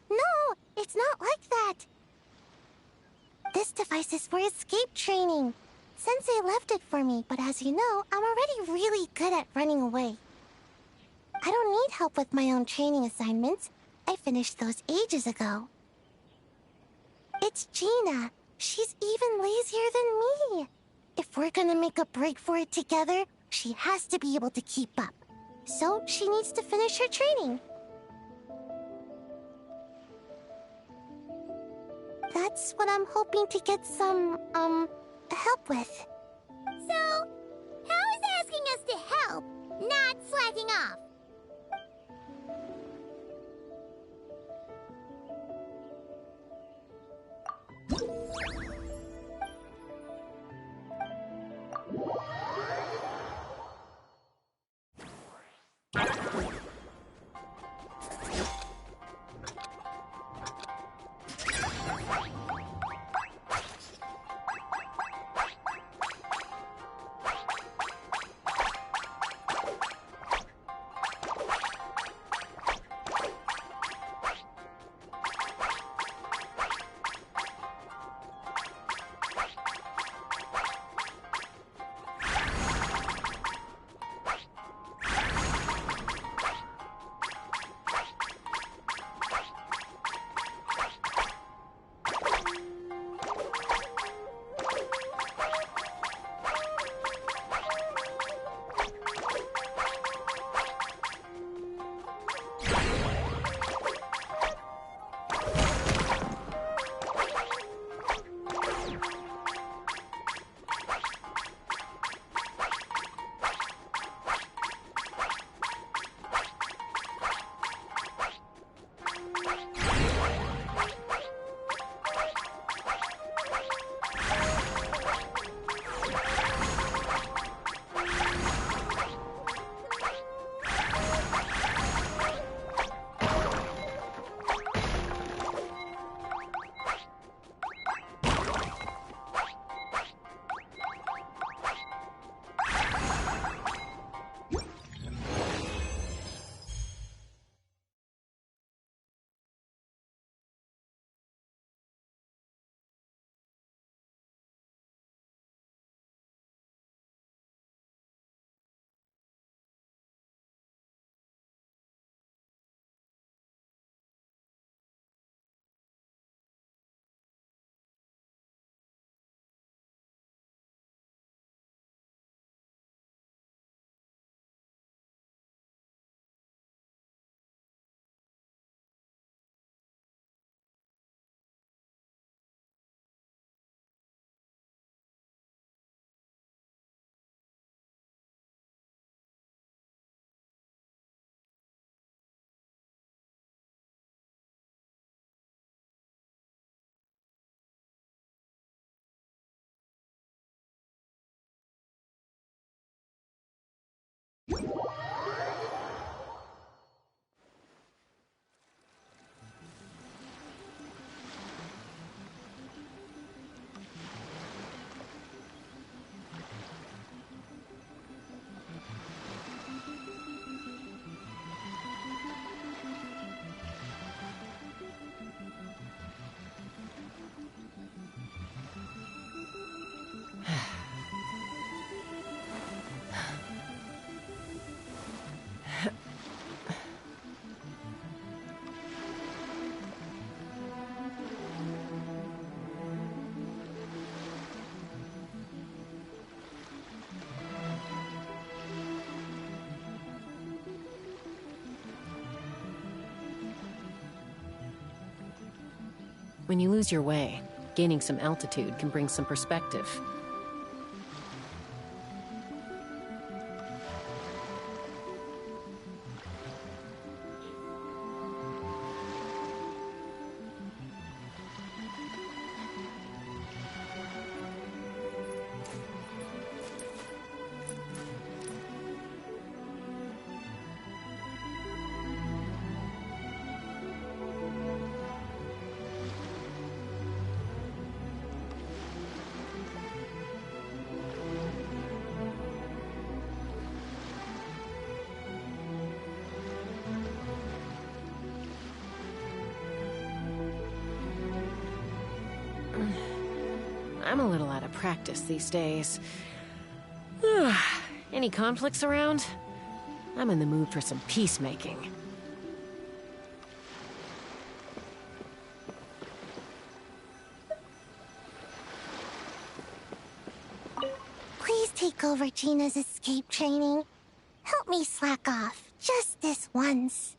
No, it's not like that. This device is for escape training. Sensei left it for me, but as you know, I'm already really good at running away. I don't need help with my own training assignments. I finished those ages ago. It's Gina. She's even lazier than me. If we're gonna make a break for it together, she has to be able to keep up. So she needs to finish her training. That's what I'm hoping to get some, help with. So, how is asking us to help not slacking off?
When you lose your way, gaining some altitude can bring some perspective. I'm a little out of practice these days. Any conflicts around? I'm in the mood for some peacemaking.
Please take over Gina's escape training. Help me slack off, just this once.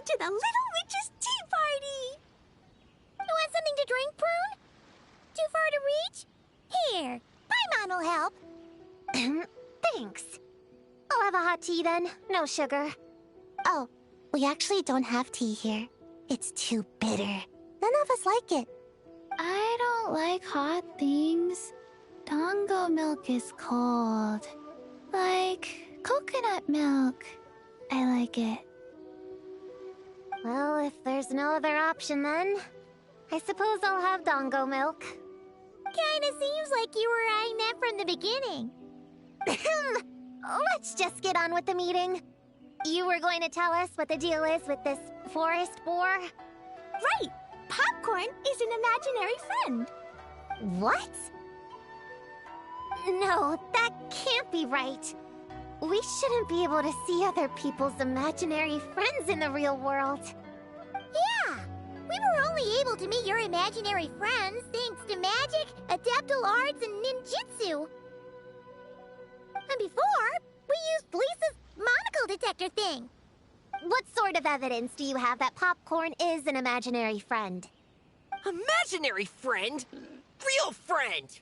To the Little Witch's tea party! You want something to drink, Prune? Too far to reach? Here, Paimon will help. Thanks. I'll have a hot tea then, no sugar. Oh, we actually don't have tea here. It's too bitter. None of us like it.
I don't like hot things. Dango milk is cold. Like coconut milk. I like it.
Well, if there's no other option then, I suppose I'll have Dango milk. Kinda seems like you were eyeing that from the beginning. Let's just get on with the meeting. You were going to tell us what the deal is with this forest boar? Right! Popcorn is an imaginary friend. What? No, that can't be right. We shouldn't be able to see other people's imaginary friends in the real world. Yeah, we were only able to meet your imaginary friends thanks to magic, adeptal arts, and ninjutsu. And before, we used Lisa's monocle detector thing. What sort of evidence do you have that Popcorn is an imaginary friend?
Imaginary friend? Real friend!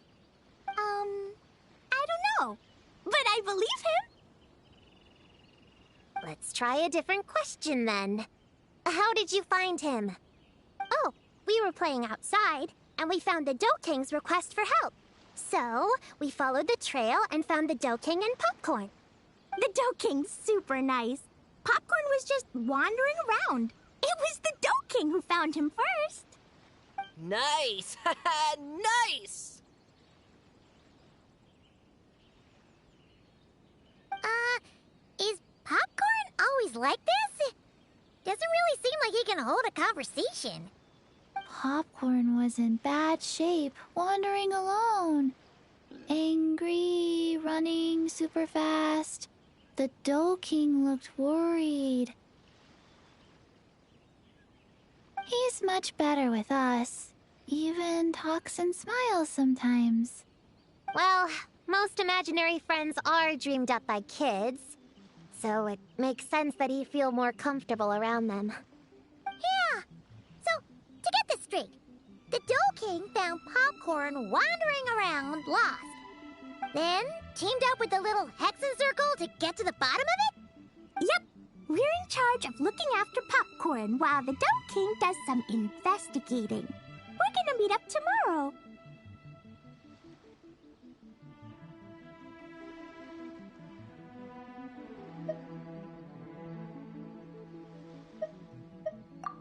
I don't know, but I believe him. Let's try a different question then. How did you find him? Oh, we were playing outside, and we found the Dokang's request for help. So, we followed the trail and found the Dough King and Popcorn. The Dough King's super nice. Popcorn was just wandering around. It was the Dough King who found him first.
Nice! Nice!
Is Popcorn always like this? Doesn't really seem like he can hold a conversation.
Popcorn was in bad shape, wandering alone. Angry, running super fast. The Dough King looked worried. He's much better with us. Even talks and smiles sometimes.
Well, most imaginary friends are dreamed up by kids. So it makes sense that he'd feel more comfortable around them. Yeah! So, to get this straight, the Dough King found Popcorn wandering around, lost. Then, teamed up with the little Hexenzirkel to get to the bottom of it? Yep. We're in charge of looking after Popcorn while the Dough King does some investigating. We're gonna meet up tomorrow.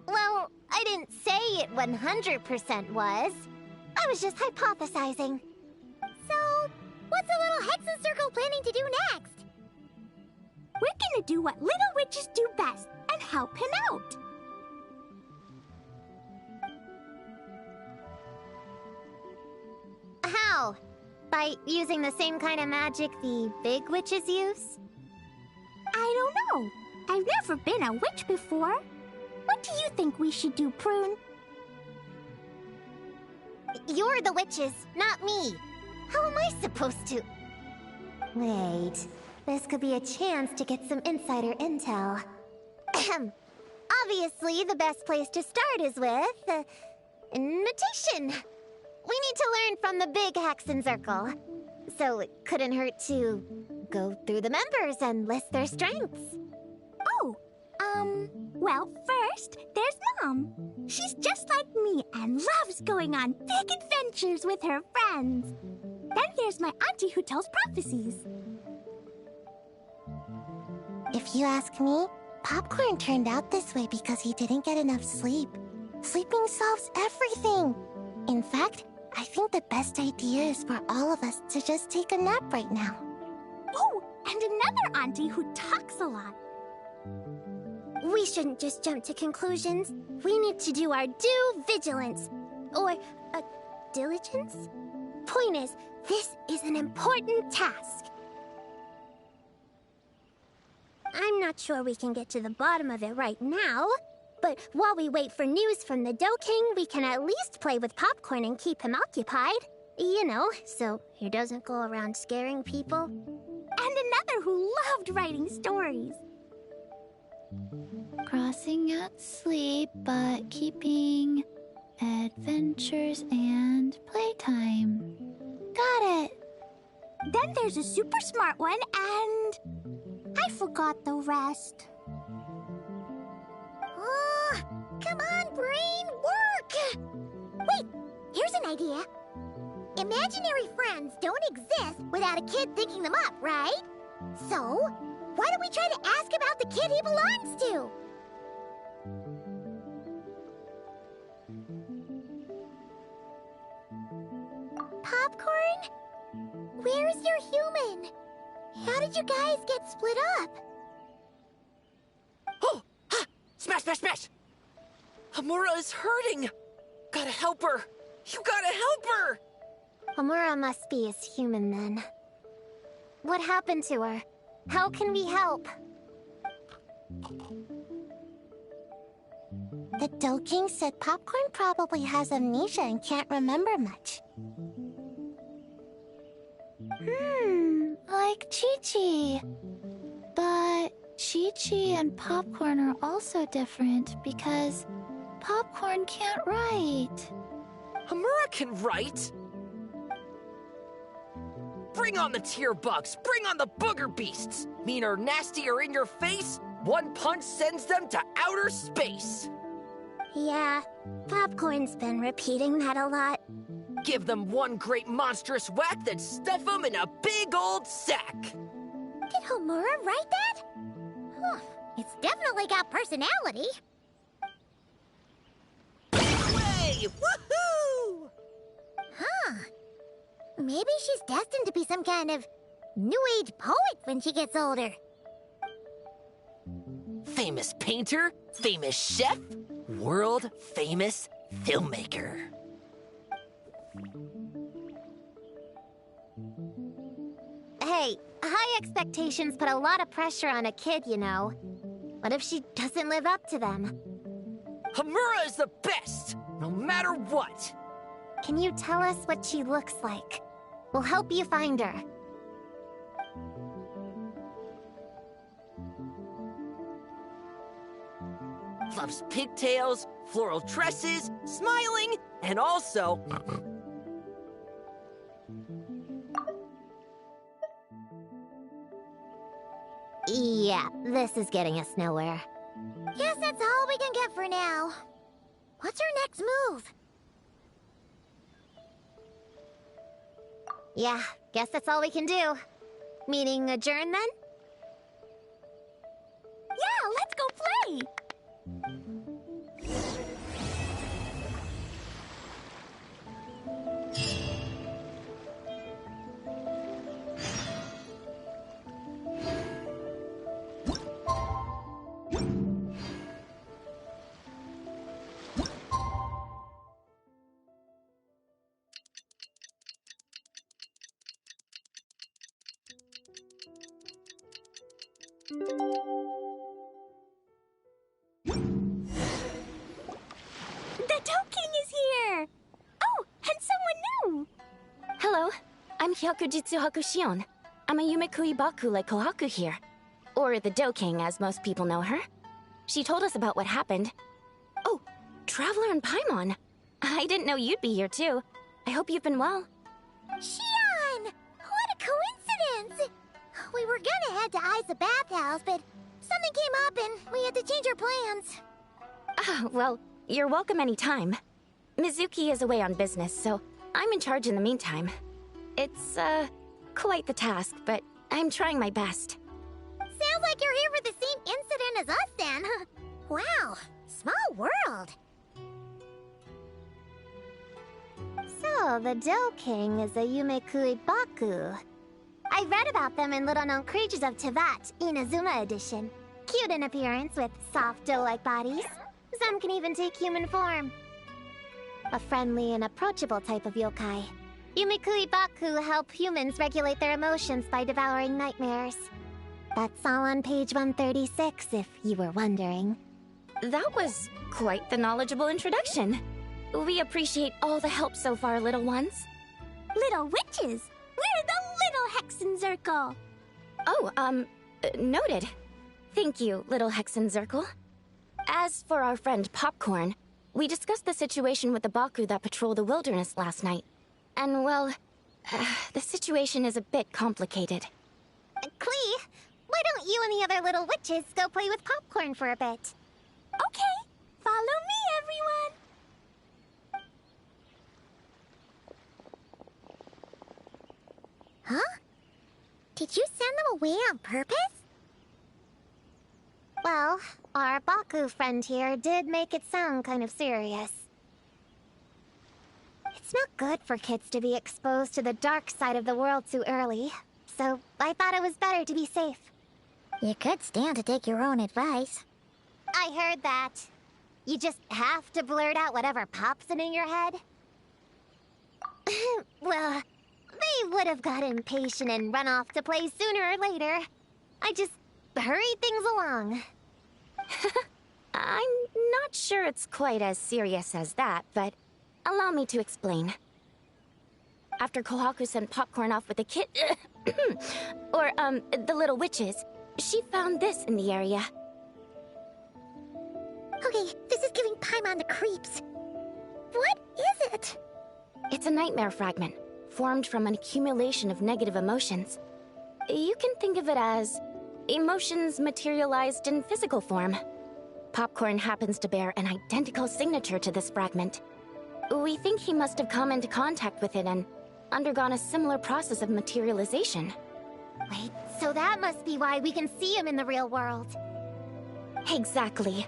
Well, I didn't say it 100% was. I was just hypothesizing. So, what's the little Hexenzirkel planning to do next? We're gonna do what little witches do best and help him out. How? By using the same kind of magic the big witches use? I don't know. I've never been a witch before. What do you think we should do, Prune? You're the witches, not me. How am I supposed to... Wait, this could be a chance to get some insider intel. Obviously, the best place to start is with... notation. We need to learn from the big Hexenzirkel. So it couldn't hurt to go through the members and list their strengths. Oh, well, first, there's Mom. She's just like me and loves going on big adventures with her friends. Then there's my auntie who tells prophecies. If you ask me, Popcorn turned out this way because he didn't get enough sleep. Sleeping solves everything. In fact, I think the best idea is for all of us to just take a nap right now. Oh, and another auntie who talks a lot. We shouldn't just jump to conclusions. We need to do our due vigilance. Or, diligence? Point is, this is an important task. I'm not sure we can get to the bottom of it right now, but while we wait for news from the Dough King, we can at least play with Popcorn and keep him occupied. You know, so he doesn't go around scaring people. And another who loved writing stories.
Crossing out sleep, but keeping adventures and playtime. Got it.
Then there's a super smart one, and I forgot the rest. Oh, come on, brain, work! Wait, here's an idea. Imaginary friends don't exist without a kid thinking them up, right? So, why don't we try to ask about the kid he belongs to? Popcorn? Where's your human? How did you guys get split up?
Oh! Ha! Smash, smash, smash! Hamura is hurting! Gotta help her! You gotta help her!
Amura must be his human then. What happened to her? How can we help? The Dough King said Popcorn probably has amnesia and can't remember much.
Like Chi-Chi. But Chi-Chi and Popcorn are also different because Popcorn can't write.
Hamura can write! Bring on the tear bugs! Bring on the booger beasts! Mean or nasty or in your face, one punch sends them to outer space!
Yeah, Popcorn's been repeating that a lot.
Give them one great monstrous whack, then stuff them in a big old sack.
Did Homura write that? Huh, it's definitely got personality.
Way! Woohoo!
Huh. Maybe she's destined to be some kind of new age poet when she gets older.
Famous painter, famous chef, world famous filmmaker.
Hey, high expectations put a lot of pressure on a kid, you know. What if she doesn't live up to them?
Homura is the best, no matter what.
Can you tell us what she looks like? We'll help you find her.
Loves pigtails, floral tresses, smiling, and also...
Yeah, this is getting us nowhere. Guess that's all we can get for now. What's her next move? Yeah, guess that's all we can do. Meeting adjourn then? Yeah, let's go play! The Doe King is here! Oh, and someone new!
Hello, I'm Hyokujitsu Hakushion. I'm a Yumekui Baku like Kohaku here. Or the Doe King, as most people know her. She told us about what happened. Oh, Traveler and Paimon. I didn't know you'd be here too. I hope you've been well.
Shion! What a coincidence! We were gonna head to Aiza bathhouse, but something came up and we had to change our plans.
Ah, well, you're welcome anytime. Mizuki is away on business, so I'm in charge in the meantime. It's, quite the task, but I'm trying my best.
Sounds like you're here for the same incident as us then. Wow, small world. So, the Doe King is a Yumekui Baku. I read about them in Little Known Creatures of Tevat, Inazuma edition. Cute in appearance with soft doe-like bodies. Some can even take human form. A friendly and approachable type of yokai. Yumekui Baku help humans regulate their emotions by devouring nightmares. That's all on page 136, if you were wondering.
That was quite the knowledgeable introduction. We appreciate all the help so far, little ones.
Little witches! We're the Little Hexenzirkel!
Oh, noted. Thank you, little Hexenzirkel. As for our friend Popcorn, we discussed the situation with the Baku that patrol the wilderness last night. And, well, the situation is a bit complicated.
Klee, why don't you and the other little witches go play with Popcorn for a bit? Okay, follow me, everyone! Huh? Did you send them away on purpose? Well, our Baku friend here did make it sound kind of serious. It's not good for kids to be exposed to the dark side of the world too early, so I thought it was better to be safe. You could stand to take your own advice. I heard that. You just have to blurt out whatever pops in your head. Well, they would have got impatient and run off to play sooner or later. I just hurried things along.
I'm not sure it's quite as serious as that, but allow me to explain. After Kohaku sent Popcorn off with the kid... or, the little witches, she found this in the area.
Okay, this is giving Paimon the creeps. What is it?
It's a nightmare fragment, formed from an accumulation of negative emotions. You can think of it as emotions materialized in physical form. Popcorn happens to bear an identical signature to this fragment.
We think he must have come into contact with it and undergone a similar process of materialization.
Wait, so that must be why we can see him in the real world.
Exactly.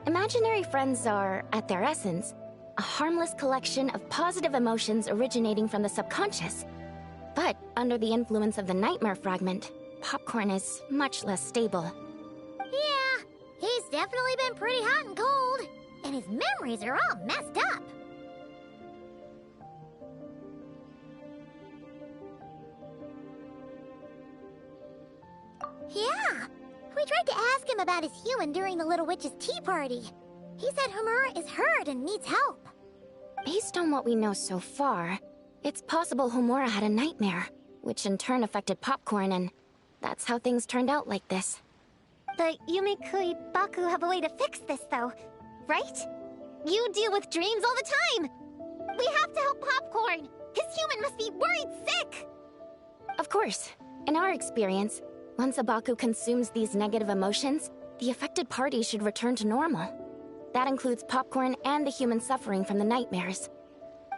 Imaginary friends are, at their essence, a harmless collection of positive emotions originating from the subconscious. But under the influence of the nightmare fragment, Popcorn is much less stable.
Yeah, he's definitely been pretty hot and cold, and his memories are all messed up. Yeah, we tried to ask him about his human during the Little Witch's tea party. He said Homura is hurt and needs help.
Based on what we know so far, it's possible Homura had a nightmare, which in turn affected Popcorn, and that's how things turned out like this.
The Yumikui Baku have a way to fix this, though, right? You deal with dreams all the time! We have to help Popcorn! His human must be worried sick!
Of course. In our experience, once a Baku consumes these negative emotions, the affected party should return to normal. That includes Popcorn and the human suffering from the nightmares.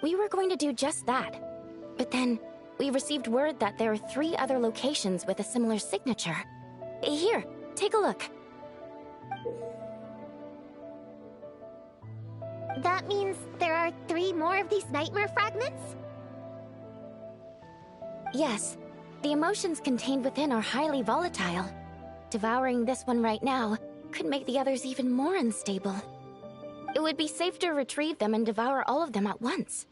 We were going to do just that. But then, we received word that there are 3 other locations with a similar signature. Here, take a look.
That means there are 3 more of these nightmare fragments?
Yes. The emotions contained within are highly volatile. Devouring this one right now could make the others even more unstable. It would be safe to retrieve them and devour all of them at once.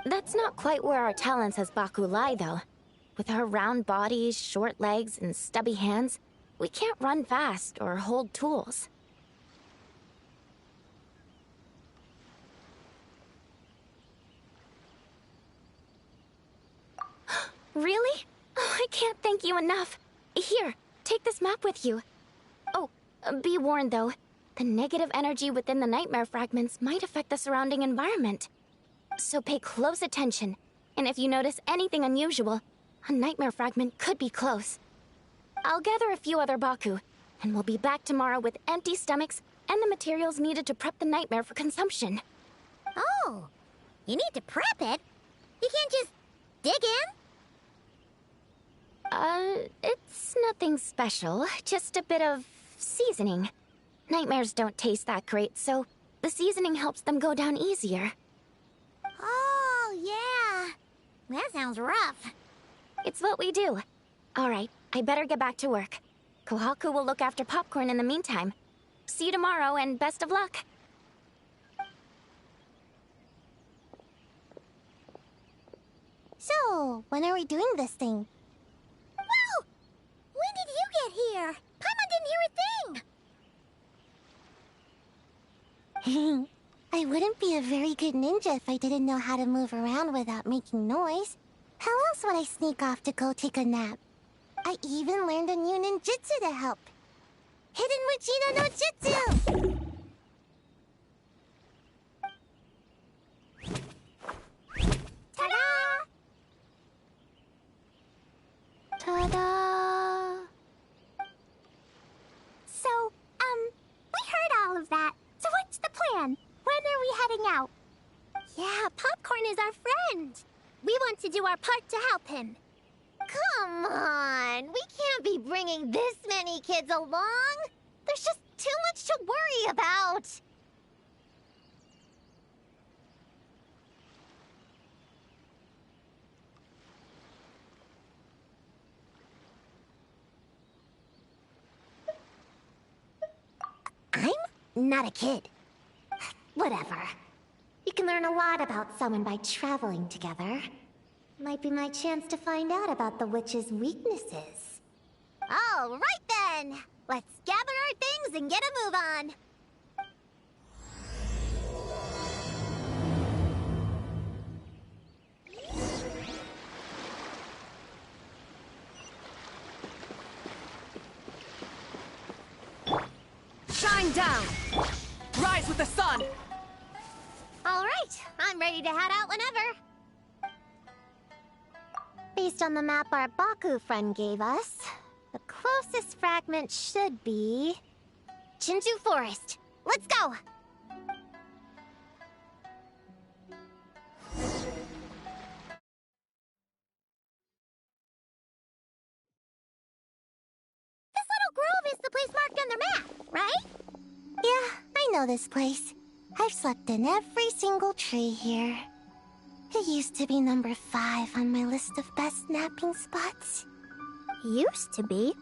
That's not quite where our talents as Baku lie, though. With our round bodies, short legs, and stubby hands, we can't run fast or hold tools. Really? Oh, I can't thank you enough. Here, take this map with you. Oh, be warned though. The negative energy within the nightmare fragments might affect the surrounding environment. So pay close attention, and if you notice anything unusual, a nightmare fragment could be close. I'll gather a few other Baku, and we'll be back tomorrow with empty stomachs and the materials needed to prep the nightmare for consumption.
Oh, you need to prep it? You can't just dig in?
It's nothing special, just a bit of seasoning. Nightmares don't taste that great, so the seasoning helps them go down easier.
Oh, yeah. That sounds rough.
It's what we do. All right, I better get back to work. Kohaku will look after Popcorn in the meantime. See you tomorrow, and best of luck.
So, when are we doing this thing? Whoa! When did you get here? Paimon didn't hear a thing! I wouldn't be a very good ninja if I didn't know how to move around without making noise. How else would I sneak off to go take a nap? I even learned a new ninjutsu to help. Hidden Wujino no Jutsu! Ta-da! Ta-da! So, we heard all of that. So what's the plan? When are we heading out? Yeah, Popcorn is our friend. We want to do our part to help him. Come on, we can't be bringing this many kids along. There's just too much to worry about. I'm not a kid. Whatever. You can learn a lot about someone by traveling together. Might be my chance to find out about the witch's weaknesses. All right then! Let's gather our things and get a move on!
Shine down! Rise with the sun!
All right, I'm ready to head out whenever. Based on the map our Baku friend gave us, the closest fragment should be Chinju Forest. Let's go! on their map, right? Yeah, I know this place. I've slept in every single tree here. It used to be number 5 on my list of best napping spots. Used to be?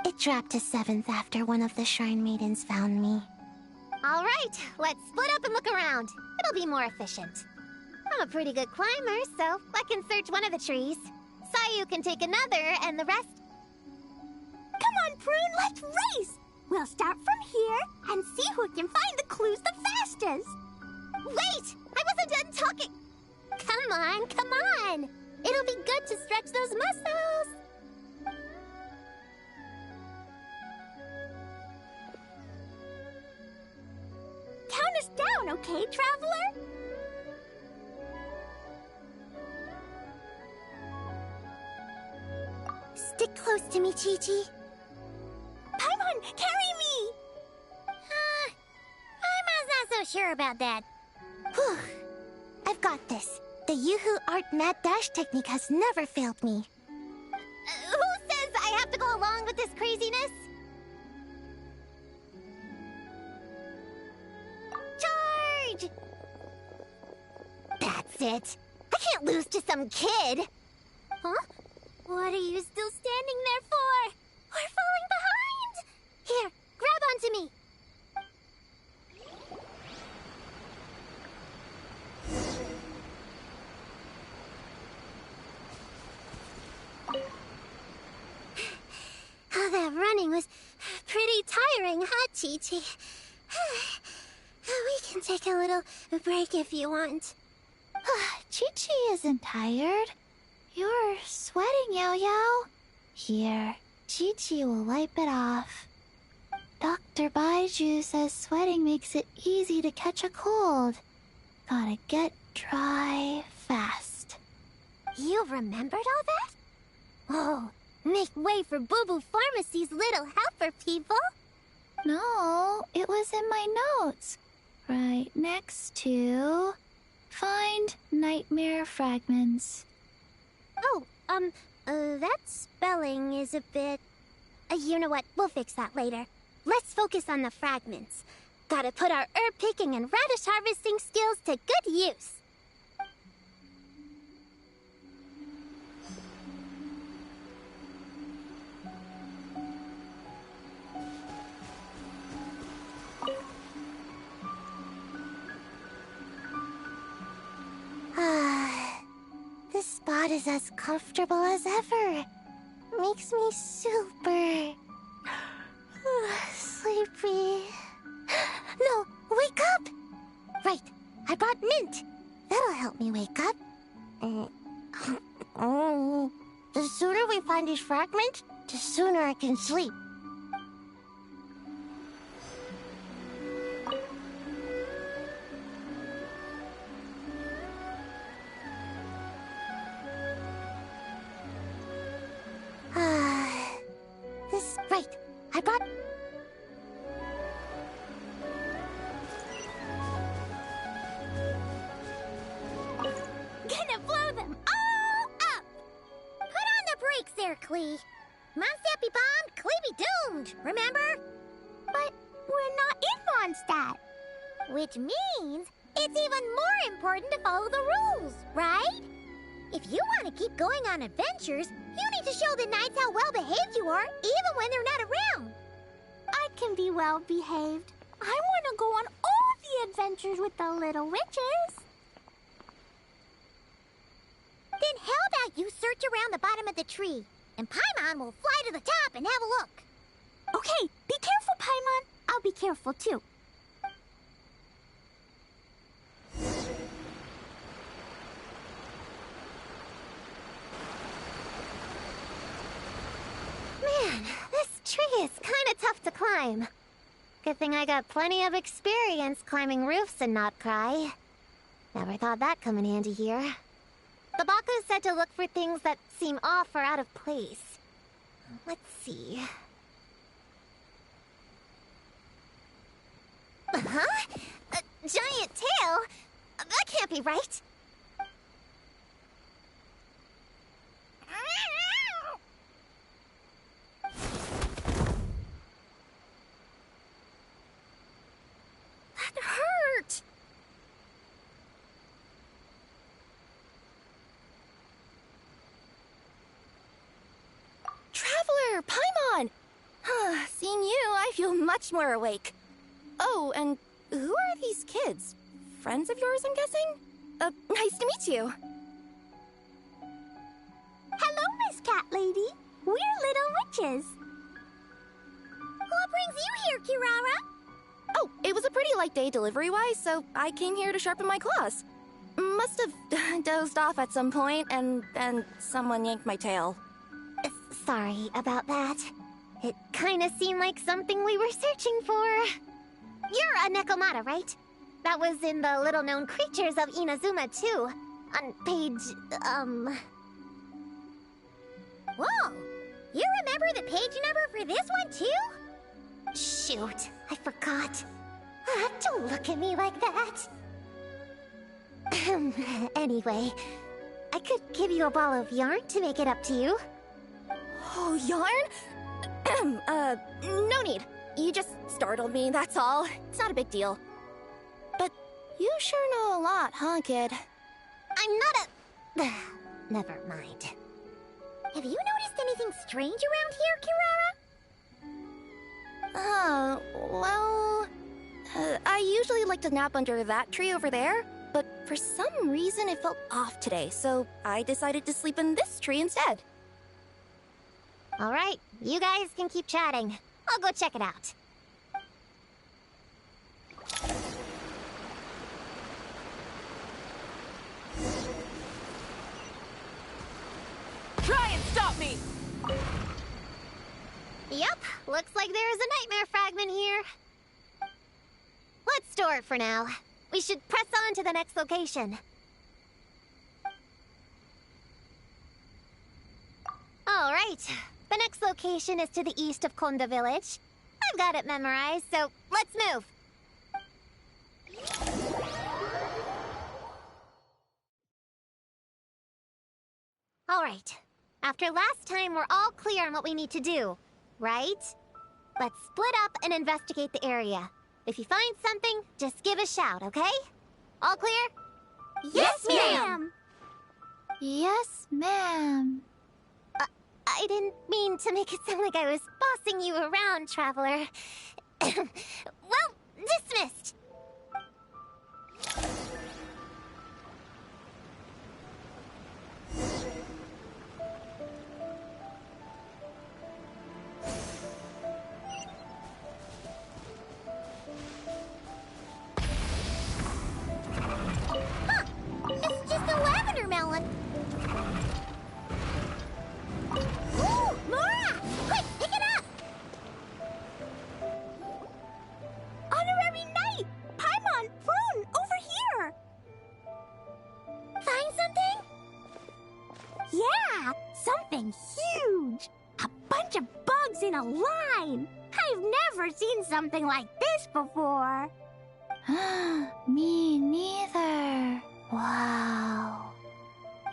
It dropped to 7th after one of the Shrine Maidens found me. All right, let's split up and look around. It'll be more efficient. I'm a pretty good climber, so I can search one of the trees. Sayu can take another, and the rest... Come on, Prune, let's race! We'll start from here and see who can find the clues the fastest. Wait! I wasn't done talking! Come on, come on! It'll be good to stretch those muscles! Count us down, okay, Traveler? Stick close to me, Chi-Chi. Paimon, carry me! Paimon's not so sure about that. Whew. I've got this. The Yoo-Hoo Art Mad Dash technique has never failed me. Who says I have to go along with this craziness? Charge! That's it. I can't lose to some kid. Huh? What are you still standing there for? We're falling behind! Here, grab onto me. Oh, that running was pretty tiring, huh, Chi-Chi? We can take a little break if you want.
Chi-Chi isn't tired. You're sweating, Yao Yao. Here, Chi-Chi will wipe it off. Dr. Baiju says sweating makes it easy to catch a cold. Gotta get dry fast.
You remembered all that? Oh, make way for Boo Boo Pharmacy's little helper, people.
No, it was in my notes. Right next to... Find nightmare fragments.
Oh, that spelling is a bit... you know what? We'll fix that later. Let's focus on the fragments. Gotta put our herb picking and radish harvesting skills to good use. This spot is as comfortable as ever. Makes me super... sleepy. No, wake up! Right, I brought mint. That'll help me wake up. The sooner we find these fragments, the sooner I can sleep. Right, I brought... Gonna blow them all up! Put on the brakes there, Klee. Mondstadt be bombed, Klee be doomed, remember? But we're not in Mondstadt. Which means it's even more important to follow the rules, right? If you want to keep going on adventures, you need to show the knights how well-behaved you are, even when they're not around. I can be well-behaved. I want to go on all the adventures with the little witches. Then how about you search around the bottom of the tree, and Paimon will fly to the top and have a look. Okay, be careful, Paimon. I'll be careful, too. Man, this tree is kind of tough to climb. Good thing I got plenty of experience climbing roofs and not cry. Never thought that'd come in handy here. The Baku said to look for things that seem off or out of place. Let's see. Huh? A giant tail? That can't be right.
Seeing you, I feel much more awake. Oh, and who are these kids? Friends of yours, I'm guessing? Nice to meet you.
Hello, Miss Cat Lady. We're little witches. What brings you here, Kirara?
Oh, it was a pretty light day delivery-wise, so I came here to sharpen my claws. Must have dozed off at some point, and then someone yanked my tail.
Sorry about that. It kinda seemed like something we were searching for. You're a Nekomata, right? That was in the little-known creatures of Inazuma, too. On page, Whoa! You remember the page number for this one, too? Shoot, I forgot. Don't look at me like that. Anyway, I could give you a ball of yarn to make it up to you.
Oh, yarn? No need. You just startled me, that's all. It's not a big deal. But you sure know a lot, huh, kid?
I'm not a... Never mind. Have you noticed anything strange around here, Kirara?
Well... I usually like to nap under that tree over there, but for some reason it felt off today, so I decided to sleep in this tree instead.
Alright, you guys can keep chatting. I'll go check it out.
Try and stop me!
Yep, looks like there's a nightmare fragment here. Let's store it for now. We should press on to the next location. Alright, the next location is to the east of Konda Village. I've got it memorized, so let's move. Alright, after last time we're all clear on what we need to do, right? Let's split up and investigate the area. If you find something, just give a shout, okay? All clear?
Yes, ma'am! Yes, ma'am.
I didn't mean to make it sound like I was bossing you around, Traveler. Well, dismissed! Huh! It's just a lavender melon! Ooh, Mora! Quick, pick it up! Honorary Knight! Paimon, Prune, over here! Find something? Yeah, something huge! A bunch of bugs in a line! I've never seen something like this before!
Me neither.
Wow.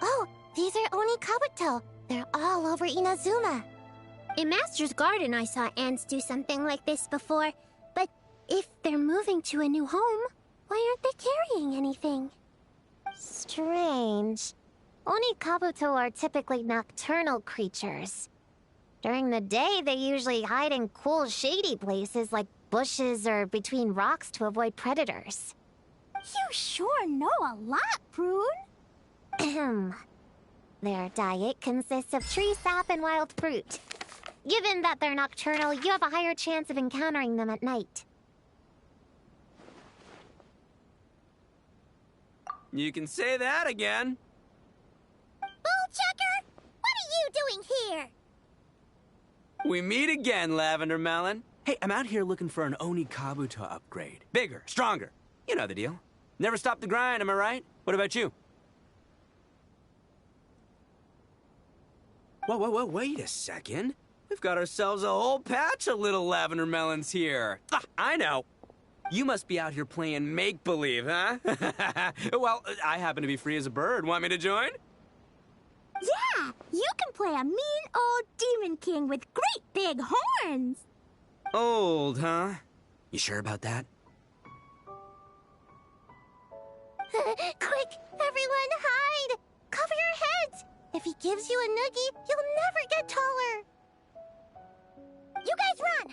Oh, these are Oni Kabuto. They're all over Inazuma. In Master's Garden, I saw ants do something like this before. But if they're moving to a new home, why aren't they carrying anything? Strange. Oni Kabuto are typically nocturnal creatures. During the day, they usually hide in cool, shady places like bushes or between rocks to avoid predators. You sure know a lot, Prune. Ahem. Their diet consists of tree sap and wild fruit. Given that they're nocturnal, you have a higher chance of encountering them at night.
You can say that again.
Bullchecker, what are you doing here?
We meet again, Lavender Melon. Hey, I'm out here looking for an Oni Kabuto upgrade. Bigger, stronger. You know the deal. Never stop the grind, am I right? What about you? Whoa, wait a second. We've got ourselves a whole patch of little Lavender Melons here. Ah, I know. You must be out here playing make-believe, huh? Well, I happen to be free as a bird. Want me to join?
Yeah, you can play a mean old demon king with great big horns.
Old, huh? You sure about that?
Quick, everyone hide! Cover your heads! If he gives you a noogie, you'll never get taller. You guys run!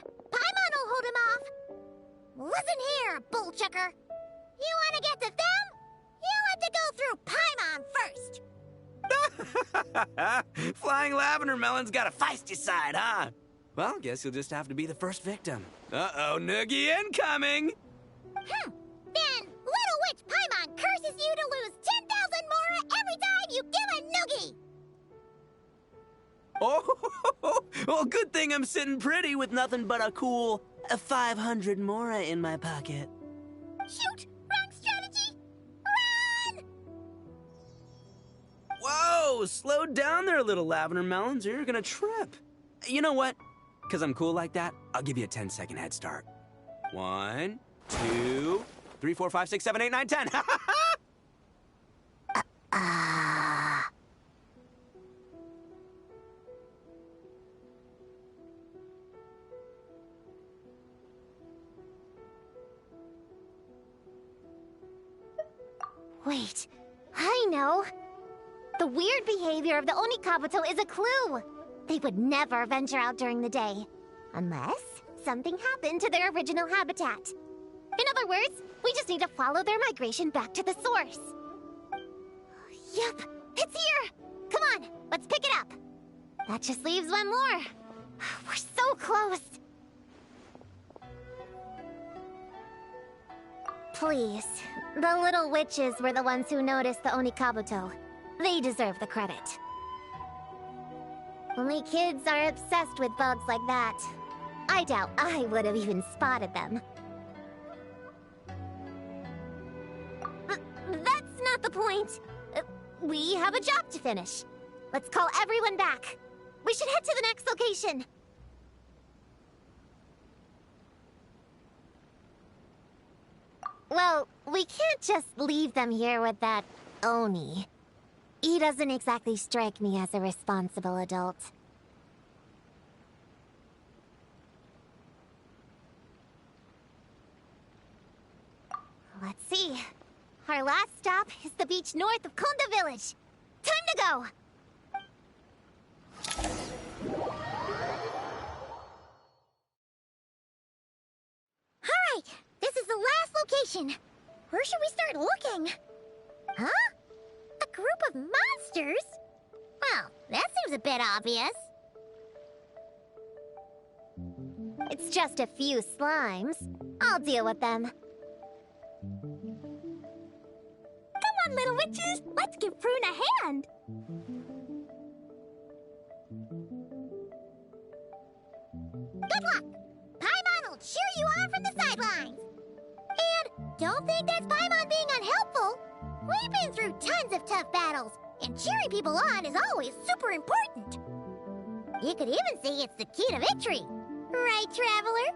to get to them, you'll have to go through Paimon first.
Flying lavender melon's got a feisty side, huh? Well, guess you'll just have to be the first victim. Uh-oh, noogie incoming!
Then Little Witch Paimon curses you to lose 10,000 mora every time you give a noogie!
Oh, well, good thing I'm sitting pretty with nothing but a cool 500 mora in my pocket.
Shoot! Wrong strategy! Run!
Whoa, slow down there, little lavender melons, or you're gonna trip. You know what? Because I'm cool like that, I'll give you a 10-second head start. 1, 2, 3, 4, 5, 6, 7, 8, 9, 10.
Wait, I know. The weird behavior of the Onikabuto is a clue. They would never venture out during the day, unless something happened to their original habitat. In other words, we just need to follow their migration back to the source. Yep, it's here! Come on, let's pick it up. That just leaves one more. We're so close. Please, the little witches were the ones who noticed the Onikabuto. They deserve the credit. Only kids are obsessed with bugs like that. I doubt I would have even spotted them. That's not the point. We have a job to finish. Let's call everyone back. We should head to the next location. Well, we can't just leave them here with that Oni. He doesn't exactly strike me as a responsible adult. Let's see. Our last stop is the beach north of Konda Village. Time to go! Alright, this is the last location. Where should we start looking? Huh? A group of monsters? Well, that seems a bit obvious. It's just a few slimes. I'll deal with them. Come on, little witches! Let's give Prune a hand! Good luck! Paimon will cheer you on from the sidelines! And don't think that's Paimon being unhelpful! We've been through tons of tough battles, and cheering people on is always super important! You could even say it's the key to victory! Right, Traveler?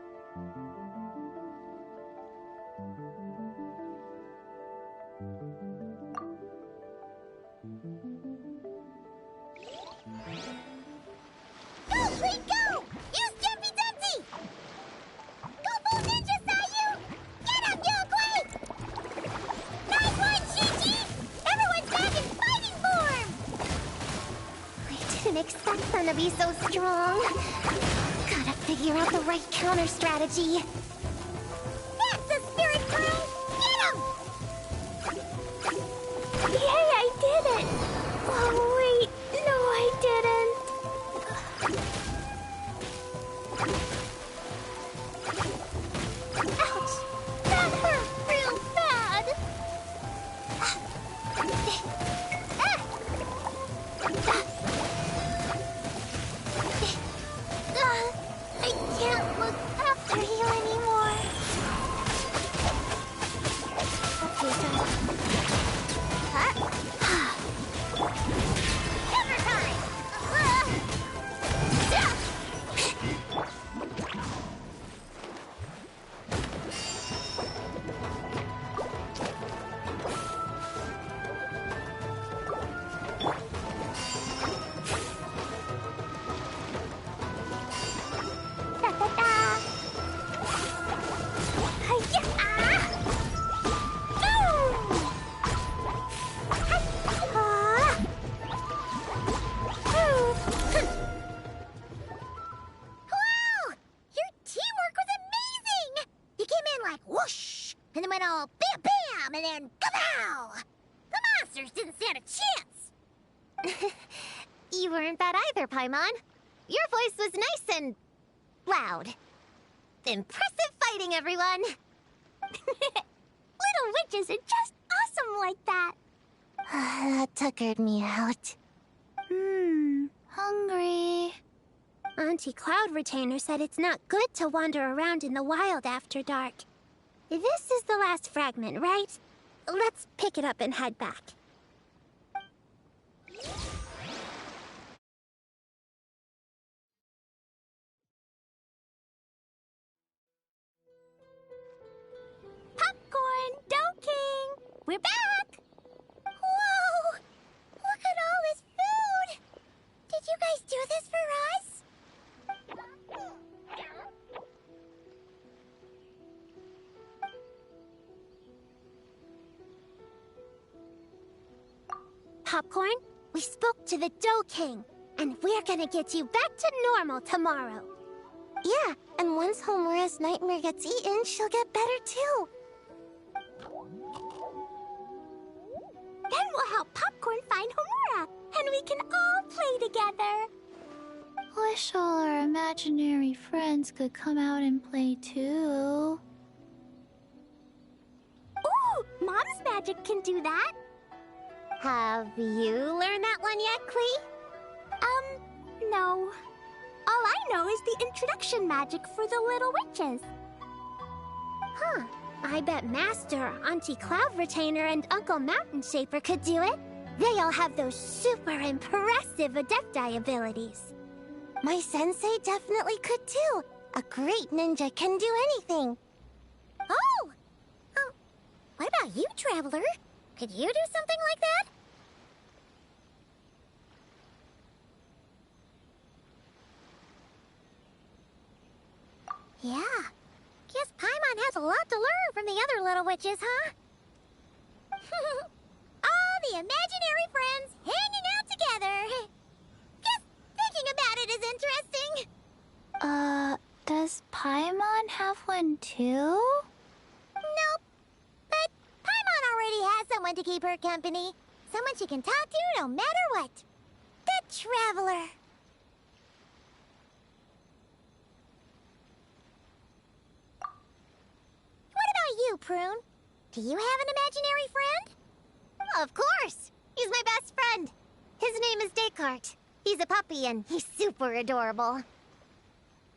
Go, Queen, go! Use Jumpy Dumpty! Go full ninja, Sayu! Get him, Yogui! Nice one, Chi-Chi! Everyone's back in fighting form! I didn't expect them to be so strong. Gotta figure out the right counter strategy. That's the spirit, Prune! Get him! Yay, I did it! Oh, wait. No, I didn't. Ouch! That hurt real bad! I can't look after you anymore. Okay, so... Hammer time! Da-da-da! Hi-ya! Boom! Hi-ha! Wow! Your teamwork was amazing! You came in like whoosh, and then went all bam bam! bam, and then kapow! The monsters didn't stand a chance!
You weren't that either, Paimon. Your voice was nice and loud. Impressive fighting, everyone!
Little witches are just awesome like that.
That tuckered me out.
Hungry.
Auntie Cloud Retainer said it's not good to wander around in the wild after dark. This is the last fragment, right? Let's pick it up and head back. Popcorn, Dough King! We're back! Whoa! Look at all this food! Did you guys do this for us? Popcorn, we spoke to the Dough King, and we're gonna get you back to normal tomorrow.
Yeah, and once Homura's nightmare gets eaten, she'll get better too.
Then we'll help Popcorn find Homura, and we can all play together.
Wish all our imaginary friends could come out and play too.
Ooh, Mom's magic can do that.
Have you learned that one yet, Klee?
No. All I know is the introduction magic for the little witches. Huh. I bet Master, Auntie Cloud Retainer, and Uncle Mountain Shaper could do it. They all have those super impressive Adepti abilities.
My sensei definitely could too. A great ninja can do anything.
Oh! What about you, Traveler? Could you do something like that? Yeah. Guess Paimon has a lot to learn from the other little witches, huh? All the imaginary friends hanging out together. Just thinking about it is interesting.
Does Paimon have one too?
Nope. But Paimon already has someone to keep her company. Someone she can talk to no matter what. The Traveler. What about you, Prune? Do you have an imaginary friend?
Of course! He's my best friend. His name is Descartes. He's a puppy and he's super adorable.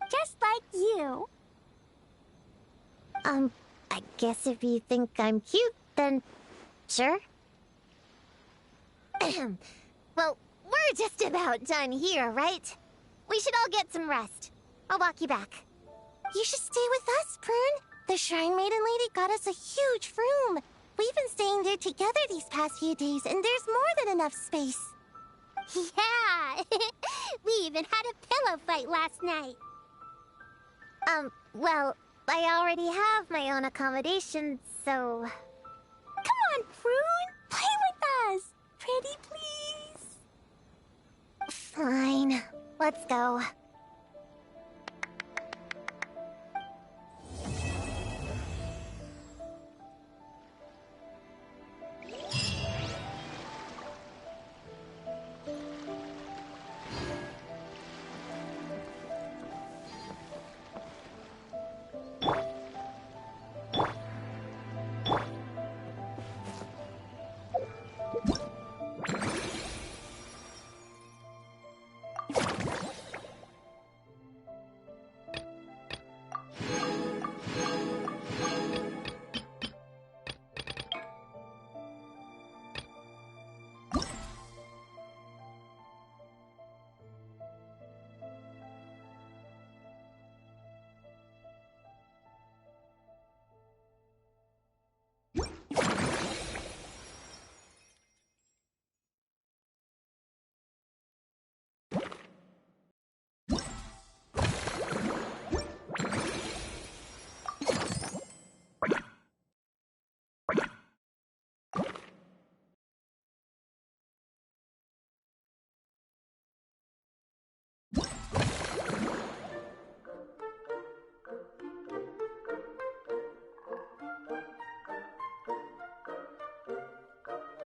Just like you.
I guess if you think I'm cute, then sure. Well, we're just about done here, right? We should all get some rest. I'll walk you back. You should stay with us, Prune. The Shrine Maiden Lady got us a huge room. We've been staying there together these past few days, and there's more than enough space.
Yeah! We even had a pillow fight last night.
Well, I already have my own accommodation, so...
Come on, Prune! Play with us! Pretty please!
Fine. Let's go.